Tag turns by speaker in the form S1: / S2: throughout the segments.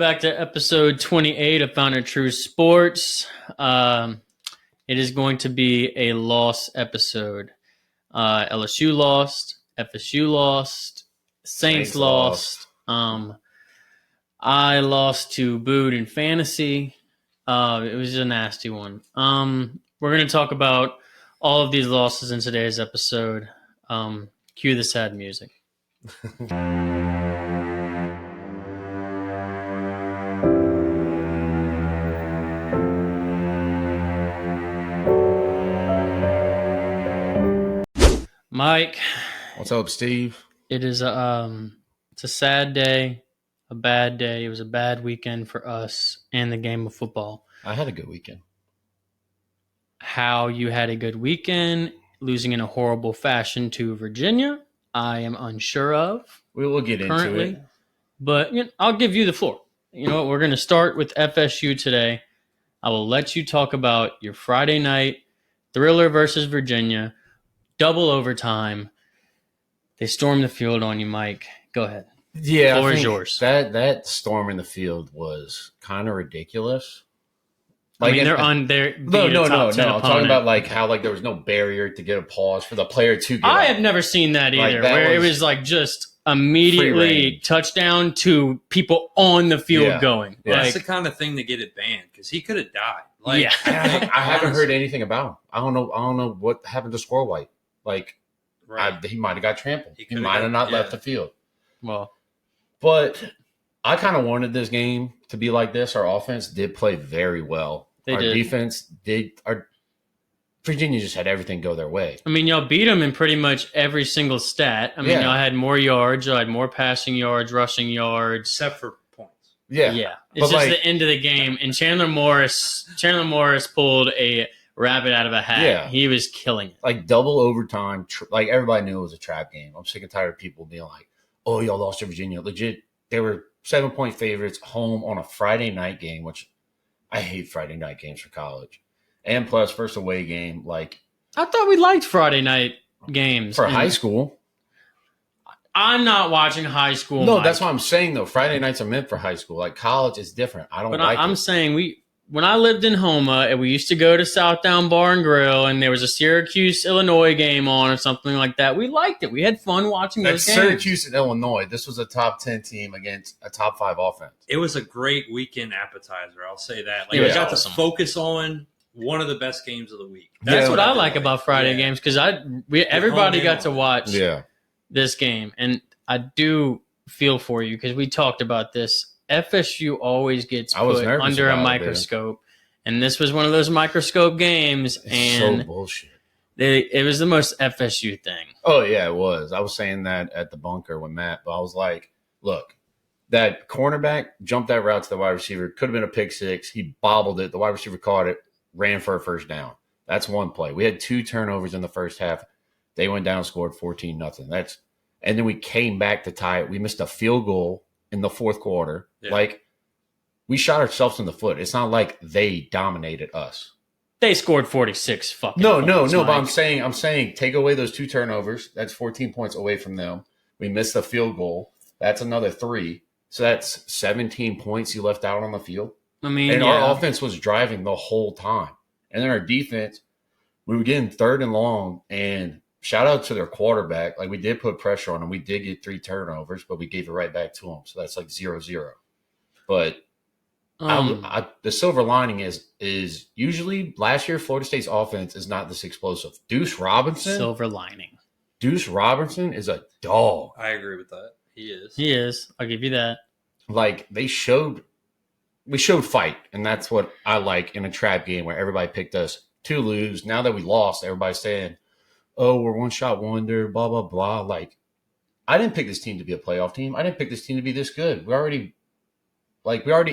S1: back to episode 28 of Found True Sports. It is going to be a loss episode. LSU lost, FSU lost, Saints lost. I lost to Boot in fantasy. It was a nasty one. We're going to talk about all of these losses in today's episode. Cue the sad music. Mike.
S2: What's up, Steve?
S1: It is it's a sad day, a bad day. It was a bad weekend for us and the game of football.
S2: I had a good weekend.
S1: How you had a good weekend, losing in a horrible fashion to Virginia, I am unsure of.
S2: We will get
S1: currently,
S2: into it.
S1: But I'll give you the floor. You know what? We're going to start with FSU today. I will let you talk about your Friday night thriller versus Virginia. Double overtime. They stormed the field on you, Mike. Go ahead.
S2: Yeah,
S1: the floor is yours.
S2: That storm in the field was kind of ridiculous.
S1: Like, I mean, they're on their
S2: no. I'm talking about how there was no barrier to get a pause for the player to get
S1: I
S2: up.
S1: have never seen that either, where it was just immediately touchdown to people on the field going.
S3: Yeah. That's the kind of thing to get it banned because he could have died.
S2: I haven't heard anything about him. I don't know what happened to Squirrel White. He might have got trampled. He might have not left the field.
S1: Well,
S2: but I kind of wanted this game to be like this. Our offense did play very well. Our defense did. Virginia just had everything go their way.
S1: I mean, y'all beat them in pretty much every single stat. I mean, y'all had more yards, y'all had more passing yards, rushing yards,
S3: except for points.
S1: Yeah. It's just the end of the game. And Chandler Morris pulled a rabbit out of a hat. Yeah. He was killing it.
S2: Double overtime. Everybody knew it was a trap game. I'm sick and tired of people being like, "Oh, y'all lost to Virginia." Legit, they were 7-point favorites home on a Friday night game, which I hate Friday night games for college. And plus, first away game. I
S1: thought we liked Friday night games
S2: for high school.
S1: I'm not watching high school.
S2: No, that's what I'm saying though. Friday nights are meant for high school. College is different. I don't like it.
S1: I'm saying when I lived in Houma, and we used to go to Southdown Bar and Grill, and there was a Syracuse, Illinois game on or something like that. We liked it. We had fun watching those games.
S2: Syracuse and Illinois. This was a top 10 team against a top 5 offense.
S3: It was a great weekend appetizer. I'll say that. We got to focus on one of the best games of the week.
S1: That's what I like about Friday games because everybody got to watch this game, and I do feel for you because we talked about this. FSU always gets put under a microscope, and this was one of those microscope games. And
S2: so bullshit.
S1: It was the most FSU thing.
S2: Oh yeah, it was. I was saying that at the bunker with Matt, but I was like, "Look, that cornerback jumped that route to the wide receiver. Could have been a pick six. He bobbled it. The wide receiver caught it, ran for a first down. That's one play. We had 2 turnovers in the first half. They went down, scored 14-0. And then we came back to tie it. We missed a field goal in the fourth quarter. Yeah. We shot ourselves in the foot. It's not like they dominated us.
S1: They scored 46 fucking
S2: points,
S1: Mike.
S2: But I'm saying take away those 2 turnovers. That's 14 points away from them. We missed the field goal. That's another 3. So that's 17 points you left out on the field.
S1: I mean,
S2: our offense was driving the whole time. And then our defense, we were getting 3rd and long, and shout out to their quarterback. We did put pressure on them. We did get 3 turnovers, but we gave it right back to them. So that's 0-0. But the silver lining is usually last year Florida State's offense is not this explosive. Deuce Robinson.
S1: Silver lining.
S2: Deuce Robinson is a dog.
S3: I agree with that. He is.
S1: He is. I'll give you that.
S2: We showed fight, and that's what I like in a trap game where everybody picked us to lose. Now that we lost, everybody's saying, "Oh, we're one-shot wonder, blah, blah, blah." I didn't pick this team to be a playoff team. I didn't pick this team to be this good. We already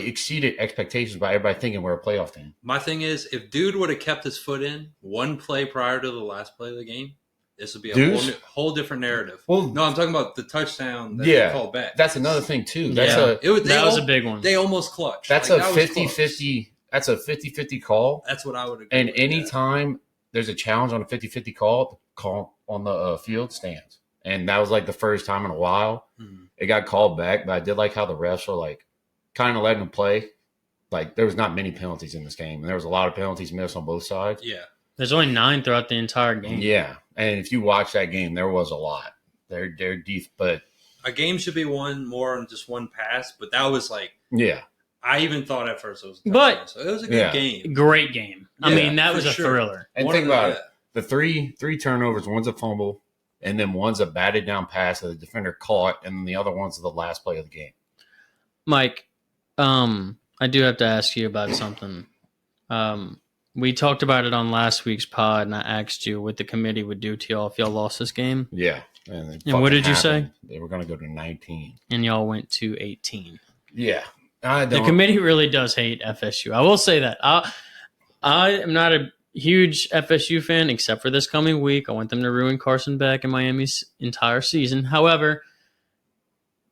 S2: exceeded expectations by everybody thinking we're a playoff team.
S3: My thing is, if Dude would have kept his foot in one play prior to the last play of the game, this would be a whole different narrative. Well, no, I'm talking about the touchdown that they called back.
S2: That's another thing, too.
S1: That was a big one.
S3: They almost clutched.
S2: That's a 50-50. That's a 50-50 call.
S3: That's what I would agree
S2: and
S3: with.
S2: anytime there's a challenge on a 50-50 call, the call on the field stands. And that was the first time in a while. It got called back, but I did like how the refs were kind of letting them play. Like, there was not many penalties in this game, and there was a lot of penalties missed on both sides.
S3: Yeah.
S1: There's only 9 throughout the entire game.
S2: Yeah, and if you watch that game, there was a lot. They're deep, but
S3: a game should be won more on just one pass, but that was like,
S2: yeah.
S3: I even thought at first it was,
S1: but
S3: it was a good game,
S1: great game. Yeah, I mean, that was a thriller.
S2: And think about it: the three turnovers, one's a fumble, and then one's a batted down pass that the defender caught, and then the other one's the last play of the game.
S1: Mike, I do have to ask you about something. We talked about it on last week's pod, and I asked you what the committee would do to y'all if y'all lost this game.
S2: Yeah.
S1: And what did you say?
S2: They were going to go to 19.
S1: And y'all went to 18.
S2: Yeah.
S1: The committee really does hate FSU. I will say that. I am not a huge FSU fan, except for this coming week. I want them to ruin Carson Beck and Miami's entire season. However,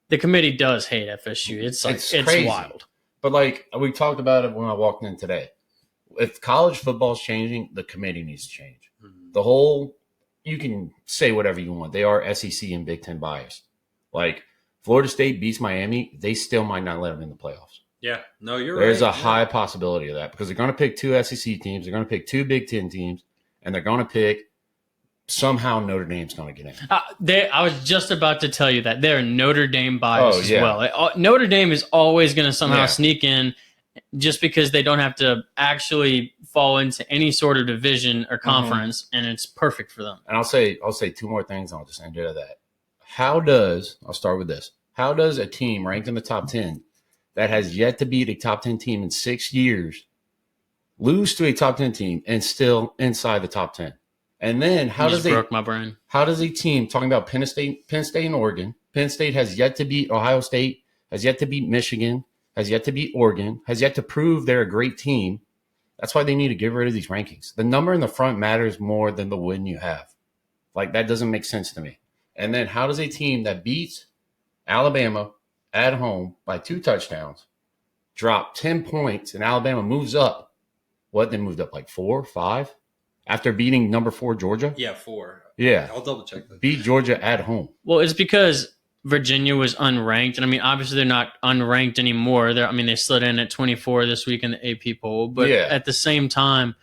S1: the committee does hate FSU. It's wild.
S2: But like we talked about it when I walked in today. If college football is changing, the committee needs to change. Mm-hmm. The whole, you can say whatever you want. They are SEC and Big Ten biased. Like, Florida State beats Miami, they still might not let them in the playoffs.
S3: Yeah, no, you're
S2: There's a high possibility of that because they're going to pick 2 SEC teams, they're going to pick 2 Big Ten teams, and they're going to pick somehow Notre Dame's going to get in.
S1: I was just about to tell you that they're Notre Dame biased as well. Notre Dame is always going to somehow sneak in just because they don't have to actually fall into any sort of division or conference, and it's perfect for them.
S2: And I'll say 2 more things, and I'll just end it at that. I'll start with this. How does a team ranked in the top 10 that has yet to beat a top 10 team in 6 years lose to a top 10 team and still inside the top 10? And then
S1: broke my brain.
S2: How does a team, talking about Penn State and Oregon, Penn State has yet to beat Ohio State, has yet to beat Michigan, has yet to beat Oregon, has yet to prove they're a great team. That's why they need to get rid of these rankings. The number in the front matters more than the win you have. Like, that doesn't make sense to me. And then how does a team that beats Alabama at home by 2 touchdowns drop 10 points and Alabama moves up? What, they moved up like 4, 5 after beating number 4 Georgia?
S3: Yeah, 4.
S2: Yeah.
S3: I'll double check that.
S2: Beat Georgia at home.
S1: Well, it's because Virginia was unranked. And I mean, obviously they're not unranked anymore. They slid in at 24 this week in the AP poll. But at the same time,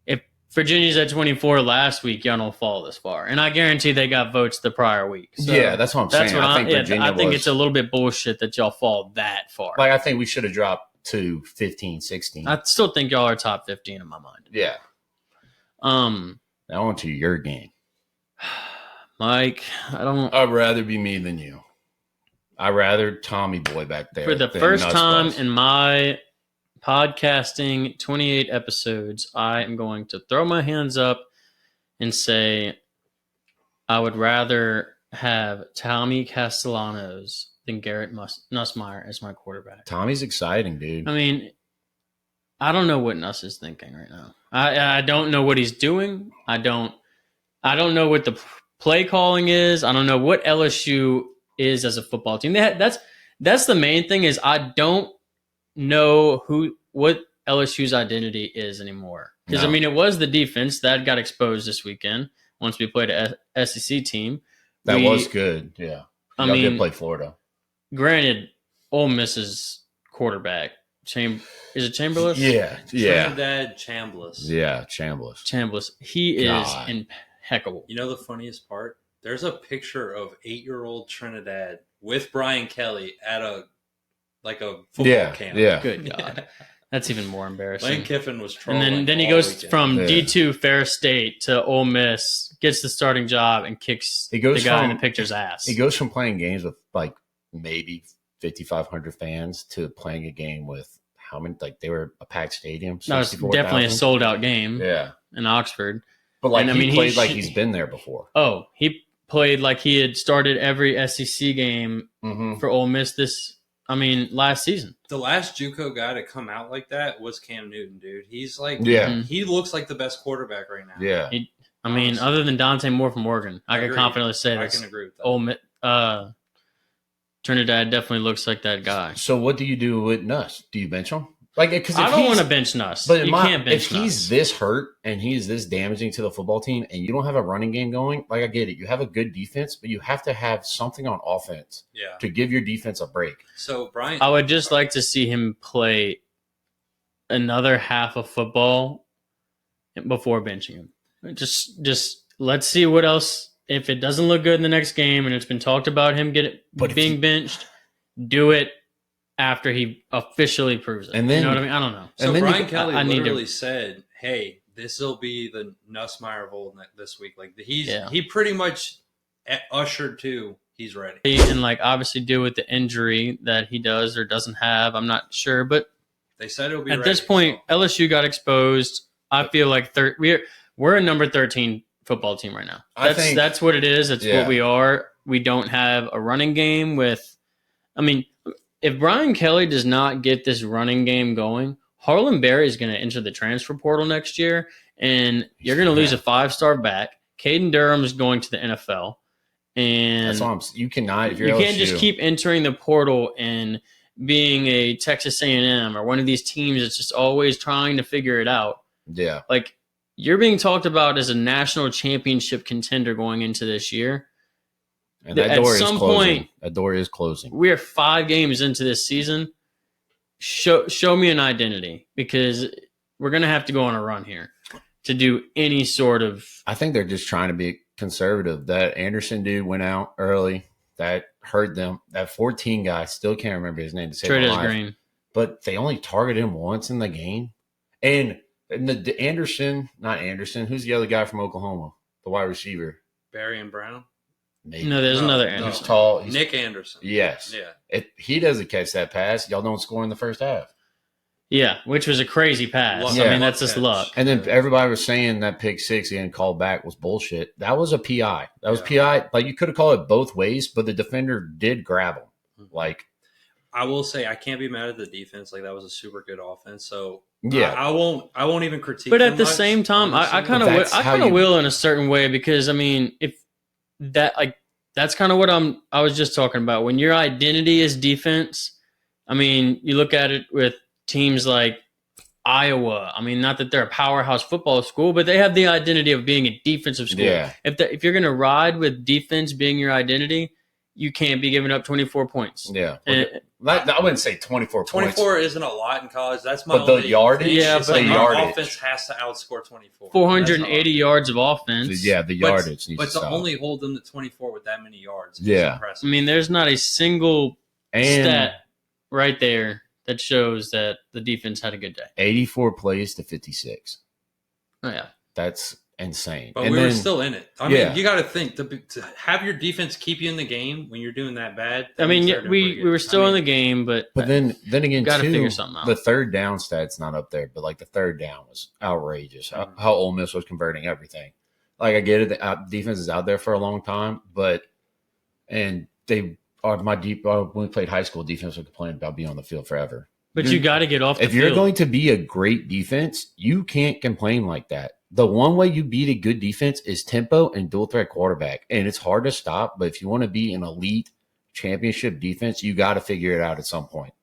S1: if Virginia's at 24 last week, y'all don't fall this far. And I guarantee they got votes the prior week. So
S2: that's what I'm saying.
S1: I think it's a little bit bullshit that y'all fall that far.
S2: Like, I think we should have dropped to 15, 16.
S1: I still think y'all are top 15 in my mind.
S2: Yeah. Now on to your game.
S1: Mike,
S2: I'd rather be me than you. I'd rather Tommy Boy back there.
S1: For the first time in my podcasting 28 episodes, I am going to throw my hands up and say I would rather have Tommy Castellanos than Garrett Nussmeier as my quarterback.
S2: Tommy's exciting, dude.
S1: I mean, I don't know what Nuss is thinking right now. I don't know what he's doing. I don't know what the play calling is. I don't know what LSU is as a football team. That's the main thing is I don't know what LSU's identity is anymore. Because it was the defense that got exposed this weekend once we played a SEC team.
S2: That was good. Yeah, y'all did play Florida.
S1: Granted, Ole Miss's quarterback is it Chambliss?
S2: Yeah.
S3: Trinidad Chambliss.
S2: Yeah, Chambliss.
S1: He is impeccable.
S3: You know the funniest part? There's a picture of 8-year-old Trinidad with Brian Kelly at a football camp.
S2: Yeah.
S1: Good God. That's even more embarrassing.
S3: Lane Kiffin was trolling.
S1: And then he goes from D2 Ferris State to Ole Miss, gets the starting job, and kicks the guy in the picture's ass.
S2: He goes from playing games with like maybe 5,500 fans to playing a game with how many? Like, they were a packed stadium.
S1: No, it's definitely a sold out game.
S2: Yeah,
S1: in Oxford.
S2: But he played like he's been there before.
S1: Oh, he played like he had started every SEC game for Ole Miss last season.
S3: The last JUCO guy to come out like that was Cam Newton, dude. He's like, he looks like the best quarterback right now.
S2: Yeah.
S1: Other than Dante Moore from Oregon, I can confidently say that.
S3: I can agree with that.
S1: Trinidad definitely looks like that guy.
S2: So what do you do with Nuss? Do you bench him? Like, because
S1: I don't want to bench Nuss. But you can't bench
S2: if he's this hurt and he's this damaging to the football team, and you don't have a running game going, like I get it, you have a good defense, but you have to have something on offense to give your defense a break.
S3: So Brian,
S1: I would just like to see him play another half of football before benching him. Just let's see what else. If it doesn't look good in the next game, and it's been talked about him being benched, do it after he officially proves it. And then, you know what I mean? I don't know.
S3: So Brian Kelly literally said, "Hey, this will be the Nussmeier Bowl this week." Like he pretty much ushered to he's ready.
S1: And like obviously deal with the injury that he does or doesn't have. I'm not sure, but
S3: they said it'll be
S1: at this point. So. LSU got exposed. I feel like we're a number 13 football team right now. That's what it is. That's what we are. We don't have a running game with. I mean. If Brian Kelly does not get this running game going, Harlan Berry is going to enter the transfer portal next year, and you're going to lose a 5-star back. Caden Durham is going to the NFL, and
S2: that's all you cannot. If
S1: you can't just keep entering the portal and being a Texas A&M or one of these teams that's just always trying to figure it out.
S2: Yeah,
S1: like you're being talked about as a national championship contender going into this year.
S2: And that door is closing. That door is closing.
S1: We are 5 games into this season. Show me an identity, because we're going to have to go on a run here to do any sort of.
S2: I think they're just trying to be conservative. That Anderson dude went out early. That hurt them. That 14 guy, still can't remember his name to save my life. Green. But they only targeted him once in the game. And the Anderson, not Anderson, who's the other guy from Oklahoma? The wide receiver.
S3: Barian Brown.
S1: Maybe. No, there's another Anderson.
S2: He's tall.
S3: Nick Anderson.
S2: Yes.
S3: Yeah.
S2: If he doesn't catch that pass, y'all don't score in the first half.
S1: Yeah, which was a crazy pass. Yeah. I mean, that's just luck.
S2: And then everybody was saying that pick 6 getting called back was bullshit. That was a PI. That was PI. Like, you could have called it both ways, but the defender did grab him. Like,
S3: I will say I can't be mad at the defense. Like, that was a super good offense. So yeah, I won't even critique.
S1: But at the same time, I kind of will in a certain way, because I mean, if that like that's kind of what I was just talking about. When your identity is defense, I mean, you look at it with teams like Iowa. I mean, not that they're a powerhouse football school, but they have the identity of being a defensive school.
S2: Yeah.
S1: If you're going to ride with defense being your identity, you can't be giving up 24 points.
S2: Yeah. I wouldn't say 24 points.
S3: 24 isn't a lot in college. That's my
S2: only. The yardage?
S1: Yeah,
S3: but our offense has to outscore 24.
S1: 480 yards of offense.
S2: Yeah, the yardage needs
S3: to
S2: stop.
S3: But to only hold them to 24 with that many yards is impressive.
S1: I mean, there's not a single stat right there that shows that the defense had a good day.
S2: 84 plays to 56.
S1: Oh, yeah.
S2: That's insane.
S3: But we were still in it. I mean, you got to think to have your defense keep you in the game when you're doing that bad.
S1: I mean, we were still in the game, but
S2: then again,
S1: got to figure something out.
S2: The third down stat's not up there, but like the third down was outrageous. How Ole Miss was converting everything. Like, I get it, the defense is out there for a long time, and they are when we played high school, defense would complain about being on the field forever.
S1: But you got to get off the field.
S2: If you're going to be a great defense, you can't complain like that. The one way you beat a good defense is tempo and dual threat quarterback. And it's hard to stop, but if you want to be an elite championship defense, you got to figure it out at some point.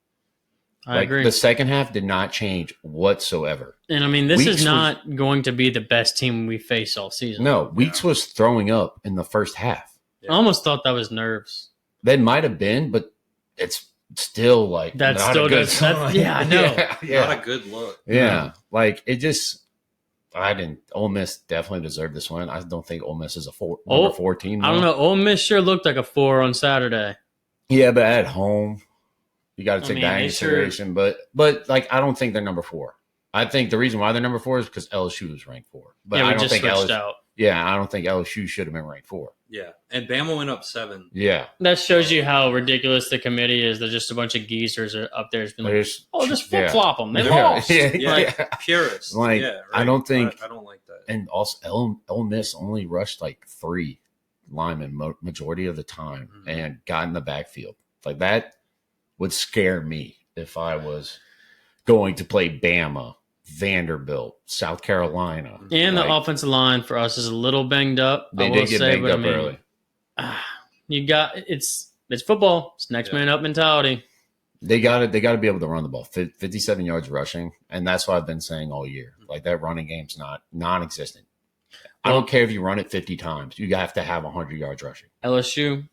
S1: I agree.
S2: The second half did not change whatsoever.
S1: And I mean, this is not going to be the best team we face all season.
S2: No, Weeks was throwing up in the first half.
S1: Yeah. I almost thought that was nerves.
S2: That might have been, but it's still like
S1: that's not still a good sign. Yeah, I know.
S3: Yeah. Not a good look.
S2: Yeah. Like, it just Ole Miss definitely deserved this win. I don't think Ole Miss is a number 4 team.
S1: I don't know. Ole Miss sure looked like a 4 on Saturday.
S2: Yeah, but at home, you got to take that into consideration. But like, I don't think they're number 4. I think the reason why they're number 4 is because LSU is ranked 4. But
S1: yeah,
S2: I don't think
S1: LSU out.
S2: Yeah, I don't think LSU should have been ranked 4.
S3: Yeah, and Bama went up 7.
S2: Yeah,
S1: that shows you how ridiculous the committee is. They're just a bunch of geezers up there just flip flop them. They lost.
S3: Purists.
S2: Like, right. I don't think.
S3: I don't like that.
S2: And also, Ole Miss only rushed like 3 linemen majority of the time and got in the backfield. Like, that would scare me if I was going to play Bama, Vanderbilt, South Carolina.
S1: And the offensive line for us is a little banged up.
S2: They did get banged up early.
S1: You got it's football. It's next man up mentality.
S2: They got to be able to run the ball. 57 yards rushing, and that's what I've been saying all year. Like, that running game's non-existent. I don't care if you run it 50 times. You have to have 100 yards rushing.
S1: LSU,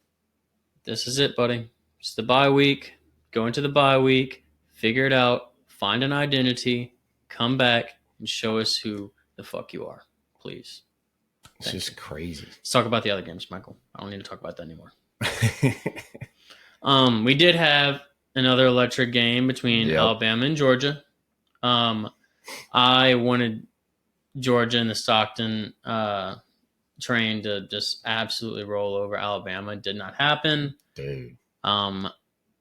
S1: this is it, buddy. It's the bye week. Go into the bye week, figure it out, find an identity, come back, and show us who the fuck you are, please.
S2: It's just crazy.
S1: Let's talk about the other games, Michael. I don't need to talk about that anymore. We did have another electric game between Alabama and Georgia. I wanted Georgia and the Stockton train to just absolutely roll over Alabama. It did not happen.
S2: Dude.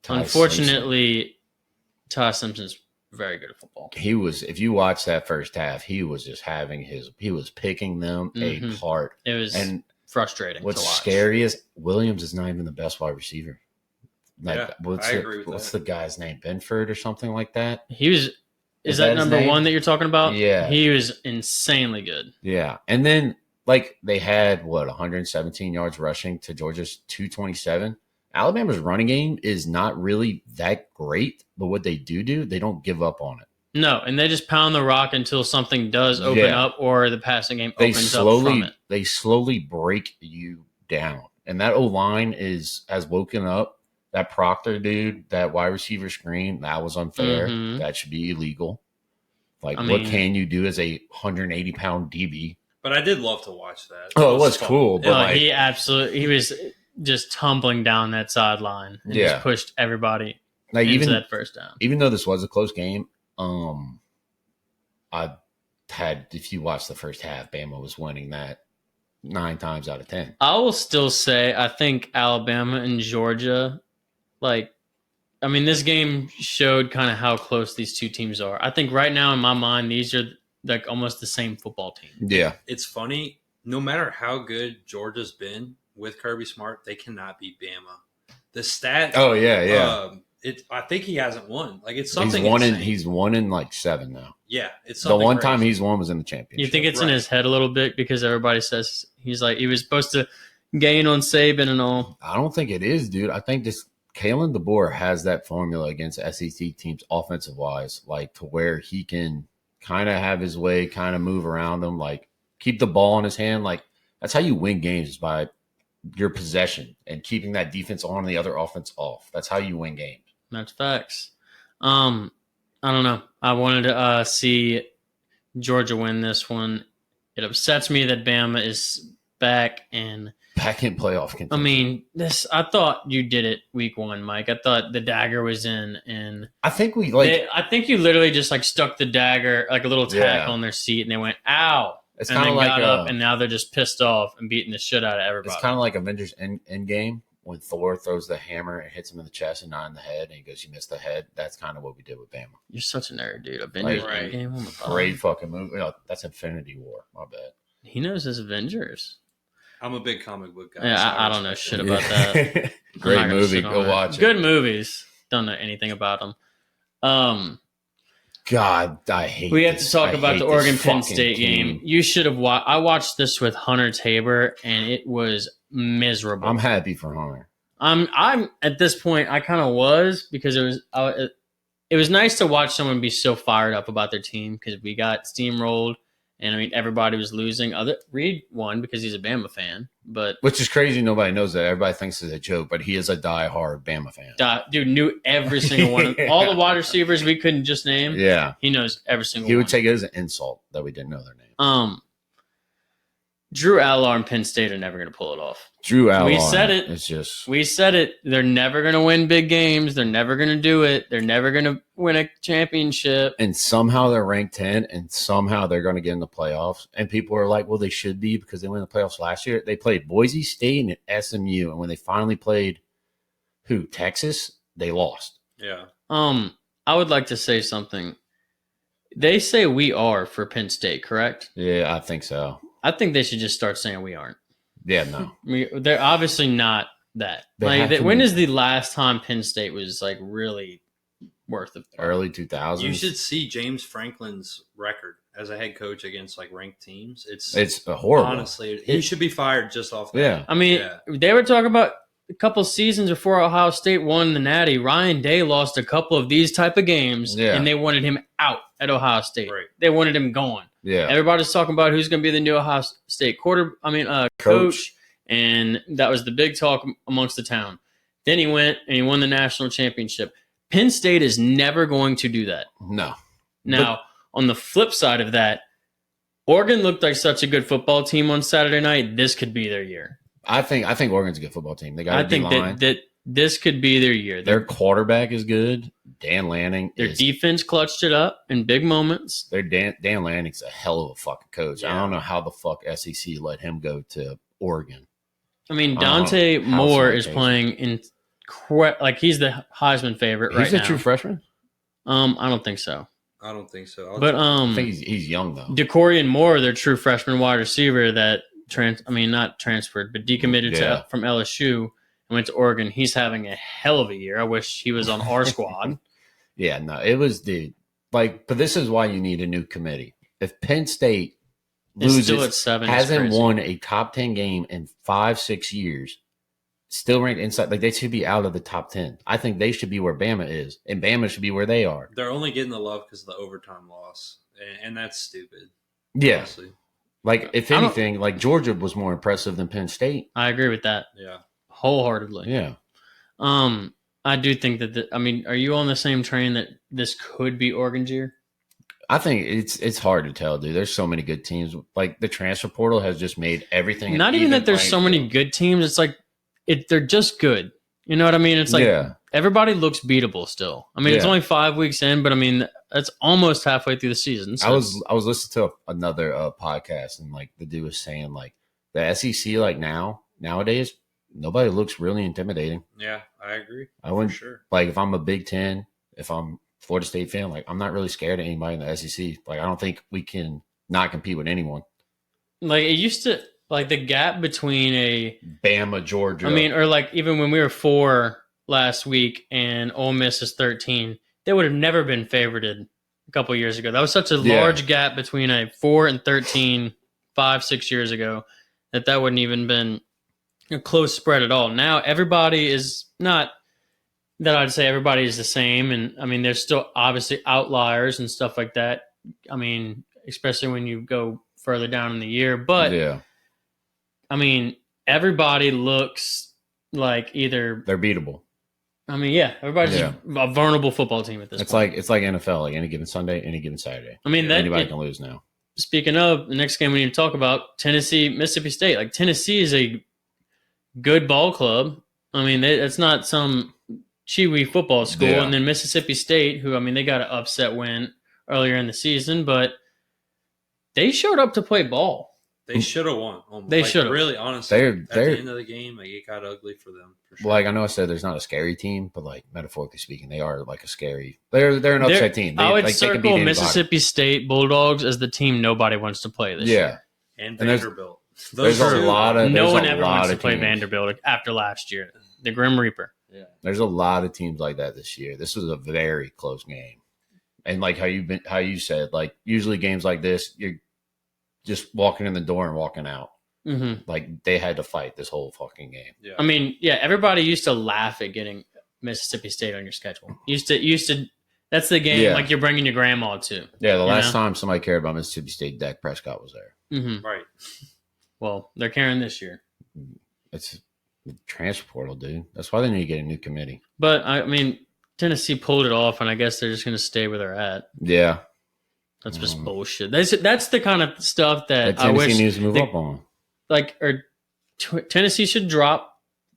S1: Unfortunately, Ty Simpson's very good at football.
S2: He was, if you watch that first half, he was just he was picking them apart.
S1: It was frustrating.
S2: What's scary is Williams is not even the best wide receiver.
S3: Like, I agree with
S2: what's the guy's name? Benford or something like that?
S1: He was. Is that number one that you're talking about?
S2: Yeah.
S1: He was insanely good.
S2: Yeah. And then, like, they had, 117 yards rushing to Georgia's 227. Alabama's running game is not really that great, but what they do, they don't give up on it.
S1: No, and they just pound the rock until something does open up or the passing game opens up from it.
S2: They slowly break you down. And that O-line has woken up. That Proctor dude, that wide receiver screen, that was unfair.
S1: Mm-hmm.
S2: That should be illegal. Like, what can you do as a 180-pound DB?
S3: But I did love to watch that.
S2: Oh, it was cool. But
S1: he was just tumbling down that sideline and just pushed everybody into that first down.
S2: Even though this was a close game, if you watch the first half, Bama was winning that 9 times out of 10.
S1: I will still say I think Alabama and Georgia, this game showed kind of how close these two teams are. I think right now in my mind, these are like almost the same football team.
S2: Yeah.
S3: It's funny. No matter how good Georgia's been with Kirby Smart, they cannot beat Bama. The stats.
S2: Oh, yeah.
S3: I think he hasn't won. Like, it's something.
S2: He's won in like 7 now.
S3: Yeah, it's something.
S2: The one
S3: crazy.
S2: time he's won was in the championship.
S1: You think it's in his head a little bit because everybody says he was supposed to gain on Saban and all.
S2: I don't think it is, dude. I think just Kalen DeBoer has that formula against SEC teams offensive wise, like to where he can kind of have his way, kind of move around them, like keep the ball in his hand. Like, that's how you win games, is by your possession and keeping that defense on and the other offense off. That's how you win games.
S1: That's facts. I don't know. I wanted to see Georgia win this one. It upsets me that Bama is back in
S2: playoff contention.
S1: I thought you did it week 1, Mike. I thought the dagger was in, and
S2: I think
S1: I think you literally just like stuck the dagger like a little tack on their seat, and they went ow.
S2: It's kind of like
S1: got up, and now they're just pissed off and beating the shit out of everybody.
S2: It's kind of like Avengers Endgame when Thor throws the hammer and hits him in the chest and not in the head, and he goes, "You missed the head." That's kind of what we did with Bama.
S1: You're such a nerd, dude. Avengers Endgame. Oh my God.
S2: Great fucking movie. That's Infinity War. My bad.
S1: He knows his Avengers.
S3: I'm a big comic book guy.
S1: Yeah, I don't know shit about that.
S2: Great movie. Go watch it.
S1: Good movies. Don't know anything about them.
S2: God, I hate.
S1: We have to talk about the Oregon Penn State game. You should have watched. I watched this with Hunter Tabor, and it was miserable.
S2: I'm happy for Hunter.
S1: I'm at this point. I kind of was, because it was nice to watch someone be so fired up about their team, because we got steamrolled. And everybody was losing. Reed won because he's a Bama fan,
S2: which is crazy. Nobody knows that. Everybody thinks it's a joke, but he is a diehard Bama fan.
S1: Dude knew every single one of them. All the wide receivers we couldn't just name.
S2: Yeah,
S1: he knows every single.
S2: He would take it as an insult that we didn't know their name.
S1: Drew Allar and Penn State are never going to pull it off.
S2: Drew Allar.
S1: We said it. We said it. They're never going to win big games. They're never going to do it. They're never going to win a championship.
S2: And somehow they're ranked 10, and somehow they're going to get in the playoffs. And people are like, well, they should be, because they went in the playoffs last year. They played Boise State and SMU, and when they finally played Texas, they lost.
S3: Yeah.
S1: I would like to say something. They say we are for Penn State, correct?
S2: Yeah, I think so.
S1: I think they should just start saying we aren't.
S2: Yeah, no.
S1: They're obviously not that. When is the last time Penn State was like really worth it?
S2: Early 2000s.
S3: You should see James Franklin's record as a head coach against like ranked teams. It's
S2: horrible.
S3: Honestly, he should be fired just off that.
S1: Yeah. They were talking about a couple seasons before Ohio State won the Natty, Ryan Day lost a couple of these type of games, and they wanted him out at Ohio State. Right. They wanted him gone.
S2: Yeah.
S1: Everybody's talking about who's going to be the new Ohio State coach, and that was the big talk amongst the town. Then he went and he won the national championship. Penn State is never going to do that.
S2: No.
S1: Now, on the flip side of that, Oregon looked like such a good football team on Saturday night. This could be their year.
S2: I think Oregon's a good football team. They got. I think
S1: that this could be their year.
S2: Their quarterback is good. Dan Lanning.
S1: Their defense clutched it up in big moments.
S2: Dan Lanning's a hell of a fucking coach. Yeah. I don't know how the fuck SEC let him go to Oregon.
S1: I mean, Dante Moore is playing like he's the Heisman favorite right now.
S2: He's a true freshman?
S1: I don't think so.
S3: I don't think so.
S1: But
S2: I think he's young though.
S1: DeCorian Moore, their true freshman wide receiver that not transferred, but decommitted from LSU and went to Oregon. He's having a hell of a year. I wish he was on our squad.
S2: Yeah, no, it was but this is why you need a new committee. If Penn State loses,
S1: still at 7,
S2: hasn't won a top 10 game in 5-6 years, still ranked inside, like they should be out of the top 10. I think they should be where Bama is, and Bama should be where they are.
S3: They're only getting the love because of the overtime loss, and that's stupid.
S2: Yeah. Honestly. Like, if anything, like Georgia was more impressive than Penn State.
S1: I agree with that.
S3: Yeah.
S1: Wholeheartedly.
S2: Yeah.
S1: I do think that, are you on the same train that this could be Oregon's year?
S2: I think it's hard to tell, dude. There's so many good teams. Like, the transfer portal has just made everything.
S1: Not even that there's so many good teams. It's like, they're just good. You know what I mean? It's like everybody looks beatable still. I mean, it's only 5 weeks in, but I mean, that's almost halfway through the season. So.
S2: I was listening to another podcast, and like the dude was saying, like the SEC, like nowadays, nobody looks really intimidating.
S3: Yeah, I agree.
S2: I wouldn't like if I'm a Big Ten, if I'm Florida State fan, like I'm not really scared of anybody in the SEC. Like I don't think we can not compete with anyone.
S1: Like it used to. Like the gap between a
S2: Bama, Georgia.
S1: I mean, or like even when we were 4 last week and Ole Miss is 13, they would have never been favorited a couple years ago. That was such a large gap between a 4 and 13 5-6 years ago that wouldn't even been a close spread at all. Now everybody is not that I'd say everybody is the same, and I mean there's still obviously outliers and stuff like that. I mean, especially when you go further down in the year, but I mean, everybody looks like either
S2: they're beatable.
S1: I mean, everybody's a vulnerable football team at this point.
S2: It's like NFL, like any given Sunday, any given Saturday.
S1: I mean,
S2: anybody can lose now.
S1: Speaking of, the next game we need to talk about, Tennessee, Mississippi State. Like Tennessee is a good ball club. I mean, it's not some Chewy football school. Yeah. And then Mississippi State, who, I mean, they got an upset win earlier in the season, but they showed up to play ball.
S3: They should have won. Almost.
S1: They should have.
S3: Really, honestly, at the end of the game, like, it got ugly for them. For sure.
S2: Well, like I know I said there's not a scary team, but like metaphorically speaking, they are like a scary. They're an upset team.
S1: I would circle Mississippi State Bulldogs as the team nobody wants to play this year.
S3: And Vanderbilt.
S2: There's a lot of
S1: no one ever wants to play Vanderbilt after last year. The Grim Reaper.
S3: Yeah.
S2: There's a lot of teams like that this year. This was a very close game, and like how you said, like usually games like this, you're just walking in the door and walking out.
S1: Mm-hmm.
S2: Like they had to fight this whole fucking game.
S3: Yeah.
S1: I mean, everybody used to laugh at getting Mississippi State on your schedule. Used to. That's the game like you're bringing your grandma to.
S2: Yeah, the last time somebody cared about Mississippi State, Dak Prescott was there.
S1: Mm-hmm.
S3: Right.
S1: Well, they're caring this year.
S2: It's the transfer portal, dude. That's why they need to get a new committee.
S1: But I mean, Tennessee pulled it off, and I guess they're just going to stay where they're at.
S2: Yeah.
S1: That's just bullshit. That's the kind of stuff that
S2: Tennessee
S1: I wish
S2: needs to move up on.
S1: Tennessee should drop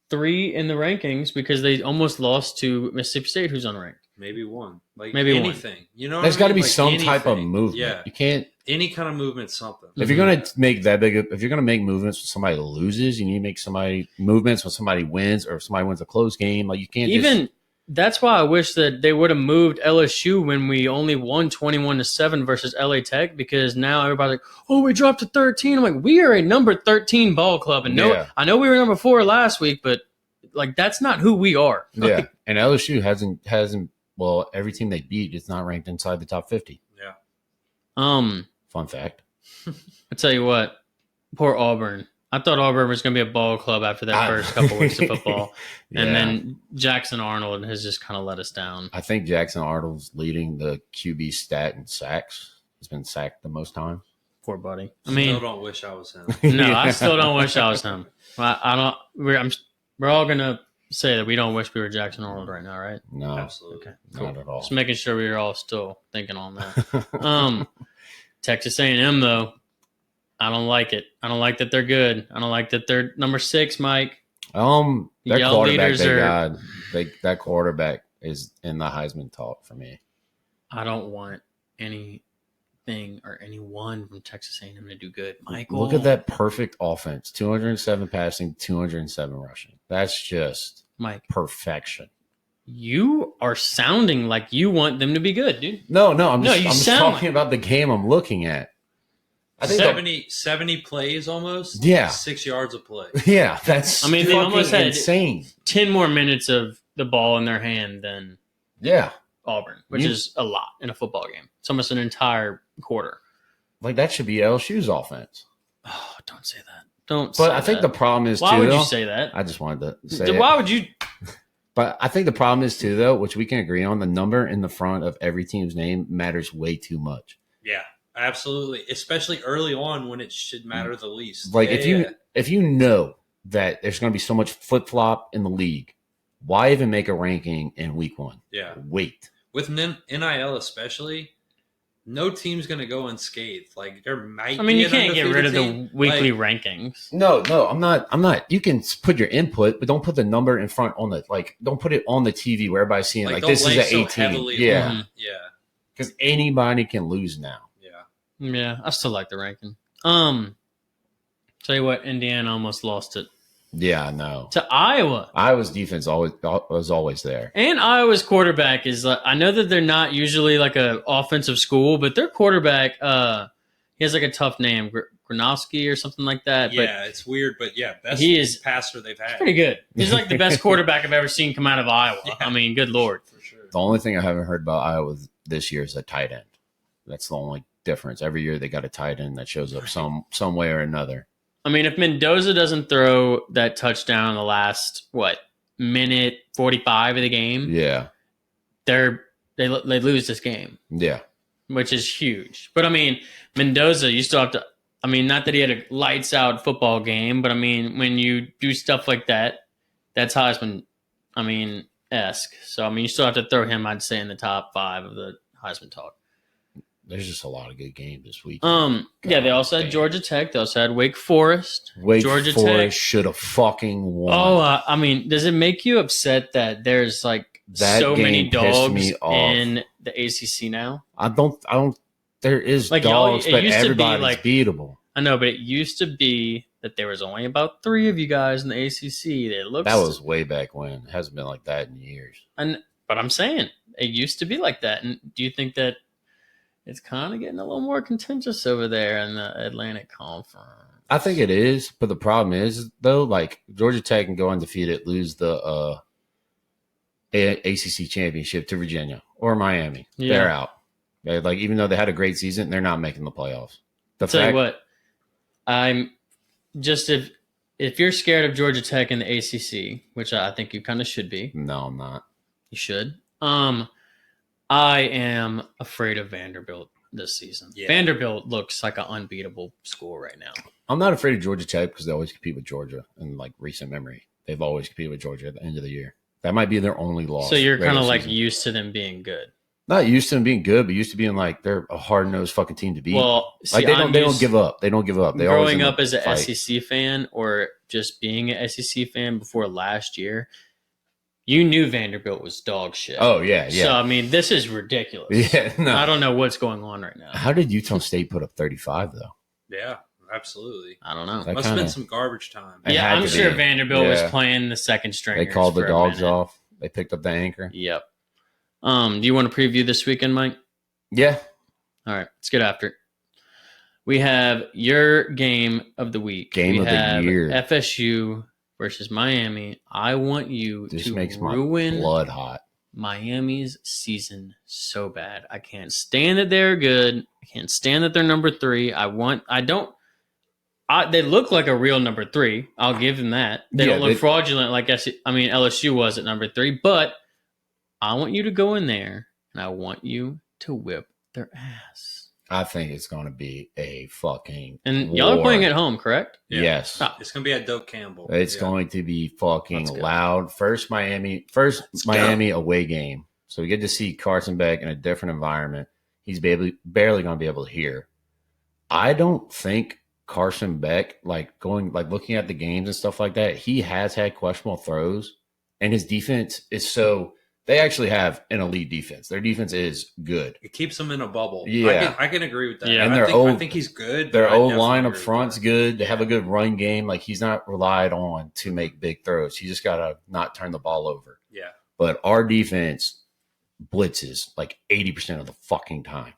S1: 3 in the rankings because they almost lost to Mississippi State, who's unranked.
S3: Maybe 1. Like
S1: maybe
S3: anything.
S1: 1.
S3: You know,
S2: there's got to be some type of movement.
S3: Yeah,
S2: you can't.
S3: Any kind of movement, something.
S2: If you're gonna make that big, if you're gonna make movements when somebody loses, you need to make movements when somebody wins, or if somebody wins a close game. Like you can't even.
S1: That's why I wish that they would have moved LSU when we only won 21-7 versus LA Tech, because now everybody's like, oh, we dropped to 13. I'm like, we are a number 13 ball club. And I know we were number 4 last week, but like that's not who we are.
S2: Yeah. And LSU hasn't well, every team they beat is not ranked inside the top 50.
S3: Yeah.
S2: Fun fact.
S1: I tell you what, poor Auburn. I thought Auburn was going to be a ball club after that first couple weeks of football. And then Jackson Arnold has just kind of let us down.
S2: I think Jackson Arnold's leading the QB stat in sacks. He's been sacked the most times.
S1: Poor buddy.
S3: Still don't wish I was him.
S1: No, I still don't wish I was him. I don't. We're all going to say that we don't wish we were Jackson Arnold right now, right?
S2: No.
S3: Absolutely.
S1: Okay, cool.
S2: Not at all.
S1: Just making sure we were all still thinking on that. Texas A&M, though. I don't like it. I don't like that they're good. I don't like that they're number 6, Mike.
S2: That quarterback that quarterback is in the Heisman talk for me.
S1: I don't want anything or anyone from Texas A&M to do good. Michael,
S2: look at that perfect offense: 207 passing, 207 rushing. That's just perfection.
S1: You are sounding like you want them to be good, dude.
S2: No, I'm just talking about the game I'm looking at.
S3: I think 70 plays almost.
S2: Yeah.
S3: 6 yards of play.
S2: Yeah, that's
S1: they almost had
S2: insane.
S1: 10 more minutes of the ball in their hand than Auburn, which is a lot in a football game. It's almost an entire quarter.
S2: Like that should be LSU's offense.
S1: Oh, don't say that.
S2: But I think the problem is
S1: why would you say that?
S2: I just wanted to say
S1: why would you?
S2: But I think the problem is too, though, which we can agree on, the number in the front of every team's name matters way too much.
S3: Yeah. Absolutely, especially early on when it should matter the least.
S2: Like if you know that there's going to be so much flip flop in the league, why even make a ranking in week 1?
S3: Yeah,
S2: wait.
S3: With NIL especially, no team's going to go unscathed. Like there might.
S1: You can't get rid of the weekly rankings.
S2: No, I'm not. You can put your input, but don't put the number in front on the Don't put it on the TV where everybody's seeing this is an 18. Yeah, because anybody can lose now.
S1: Yeah, I still like the ranking. Tell you what, Indiana almost lost it.
S2: Yeah, I know.
S1: To Iowa.
S2: Iowa's defense was always there.
S1: And Iowa's quarterback is I know that they're not usually like an offensive school, but their quarterback, he has like a tough name, Gronowski or something like that.
S3: Yeah, it's weird, but best passer they've had.
S1: Pretty good. He's like the best quarterback I've ever seen come out of Iowa. Yeah. Good Lord.
S3: For sure.
S2: The only thing I haven't heard about Iowa this year is a tight end. That's the only difference. Every year they got a tight end that shows up some way or another.
S1: If Mendoza doesn't throw that touchdown in the last minute 45 of the game, they lose this game.
S2: Yeah,
S1: which is huge. But Mendoza, you still have to. Not that he had a lights out football game, but when you do stuff like that, that's Heisman. Esque. So you still have to throw him. I'd say in the top 5 of the Heisman talk.
S2: There's just a lot of good games this week.
S1: They also had Georgia Tech. They also had Wake Forest.
S2: Georgia Forest should have fucking won.
S1: Oh, does it make you upset that there's so many dogs in the ACC now?
S2: I don't. There is dogs, but everybody's beatable.
S1: I know, but it used to be that there was only about 3 of you guys in the ACC.
S2: That was way back when. It hasn't been like that in years.
S1: But I'm saying it used to be like that. And do you think that it's kind of getting a little more contentious over there in the Atlantic Conference?
S2: I think it is, but the problem is, though, Georgia Tech can go undefeated, lose the ACC championship to Virginia or Miami. Yeah. They're out. Even though they had a great season, they're not making the playoffs.
S1: Tell you what, I'm just if you're scared of Georgia Tech in the ACC, which I think you kind of should be.
S2: No, I'm not.
S1: You should. I am afraid of Vanderbilt this season. Yeah. Vanderbilt looks like an unbeatable school right now.
S2: I'm not afraid of Georgia Tech because they always compete with Georgia in recent memory. They've always competed with Georgia at the end of the year. That might be their only loss.
S1: So you're kind of used to them being good.
S2: Not used to them being good, but used to being they're a hard-nosed fucking team to beat.
S1: Well,
S2: they don't give up. They don't give up. They
S1: growing up as an SEC fan or just being an SEC fan before last year, you knew Vanderbilt was dog shit.
S2: Oh, yeah.
S1: So, this is ridiculous.
S2: Yeah, no.
S1: I don't know what's going on right now.
S2: How did Utah State put up 35, though?
S3: Yeah, absolutely.
S1: I don't know.
S3: Must have been some garbage time.
S1: Yeah, I'm sure Vanderbilt was playing the second stringers.
S2: They called the dogs off. They picked up the anchor.
S1: Yep. Do you want to preview this weekend, Mike?
S2: Yeah.
S1: All right, let's get after it. We have your game of the week.
S2: Game of the year.
S1: FSU versus Miami. I want you to
S2: makes
S1: ruin
S2: my blood hot.
S1: Miami's season so bad. I can't stand that they're good. I can't stand that they're number 3. They look like a real number 3. I'll give them that. They don't look fraudulent like LSU was at number 3. But I want you to go in there, and I want you to whip their ass.
S2: I think it's going to be a fucking
S1: And war. Y'all are playing at home, correct?
S2: Yeah. Yes.
S3: Oh. It's going to be at Doak Campbell.
S2: It's going to be fucking loud. First Miami away game. So we get to see Carson Beck in a different environment. He's barely going to be able to hear. I don't think Carson Beck, looking at the games and stuff like that, he has had questionable throws, and his defense is so. They actually have an elite defense. Their defense is good.
S3: It keeps them in a bubble.
S2: Yeah,
S3: I can agree with that.
S2: Yeah, and
S3: I think he's good.
S2: Their old line up front's good. They have a good run game. Like, he's not relied on to make big throws. He just got to not turn the ball over.
S3: Yeah.
S2: But our defense blitzes like 80% of the fucking time,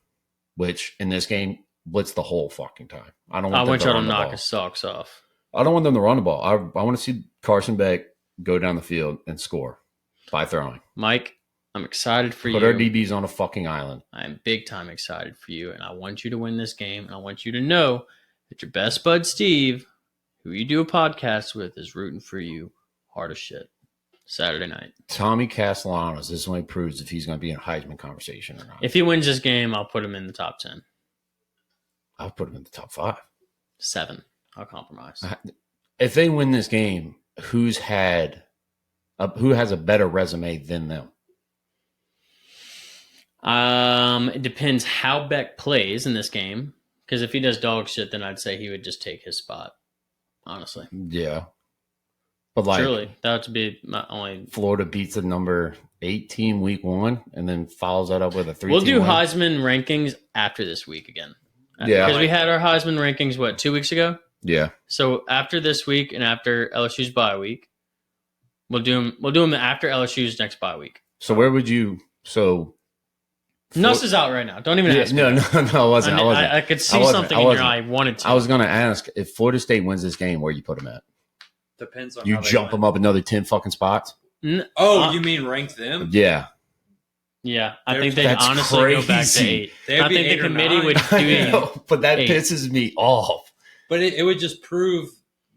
S2: which in this game blitz the whole fucking time. I want
S1: y'all to knock his socks off.
S2: I don't want them to run the ball. I want to see Carson Beck go down the field and score by throwing.
S1: Mike, I'm excited for you.
S2: Put our DBs on a fucking island.
S1: I'm big time excited for you, and I want you to win this game. And I want you to know that your best bud Steve, who you do a podcast with, is rooting for you hard as shit. Saturday night.
S2: Tommy Castellanos. This only proves if he's going to be in a Heisman conversation or not.
S1: If he wins this game, I'll put him in the top 10.
S2: I'll put him in the top 5.
S1: 7. I'll compromise.
S2: If they win this game, who has a better resume than them?
S1: It depends how Beck plays in this game. Because if he does dog shit, then I'd say he would just take his spot. Honestly.
S2: Yeah. But
S1: truly, that would be my only.
S2: Florida beats the number 8 team week 1 and then follows that up with a 3.
S1: We'll do Heisman rankings after this week again.
S2: Yeah.
S1: Because we had our Heisman rankings, 2 weeks ago?
S2: Yeah.
S1: So after this week and after LSU's bye week, we'll do them after LSU's next bye week.
S2: So where would you?
S1: Nuss is out right now. Don't even ask me.
S2: No, I wasn't.
S1: I could see something in your eye. I wanted to.
S2: I was going to ask if Florida State wins this game, where you put them at?
S3: Depends on
S2: you jump them up another 10 fucking spots.
S3: You mean rank them?
S2: Yeah.
S1: Yeah, I think they honestly
S2: crazy.
S1: Go back to 8. I think the committee would do.
S2: But that pisses me off.
S3: But it would just prove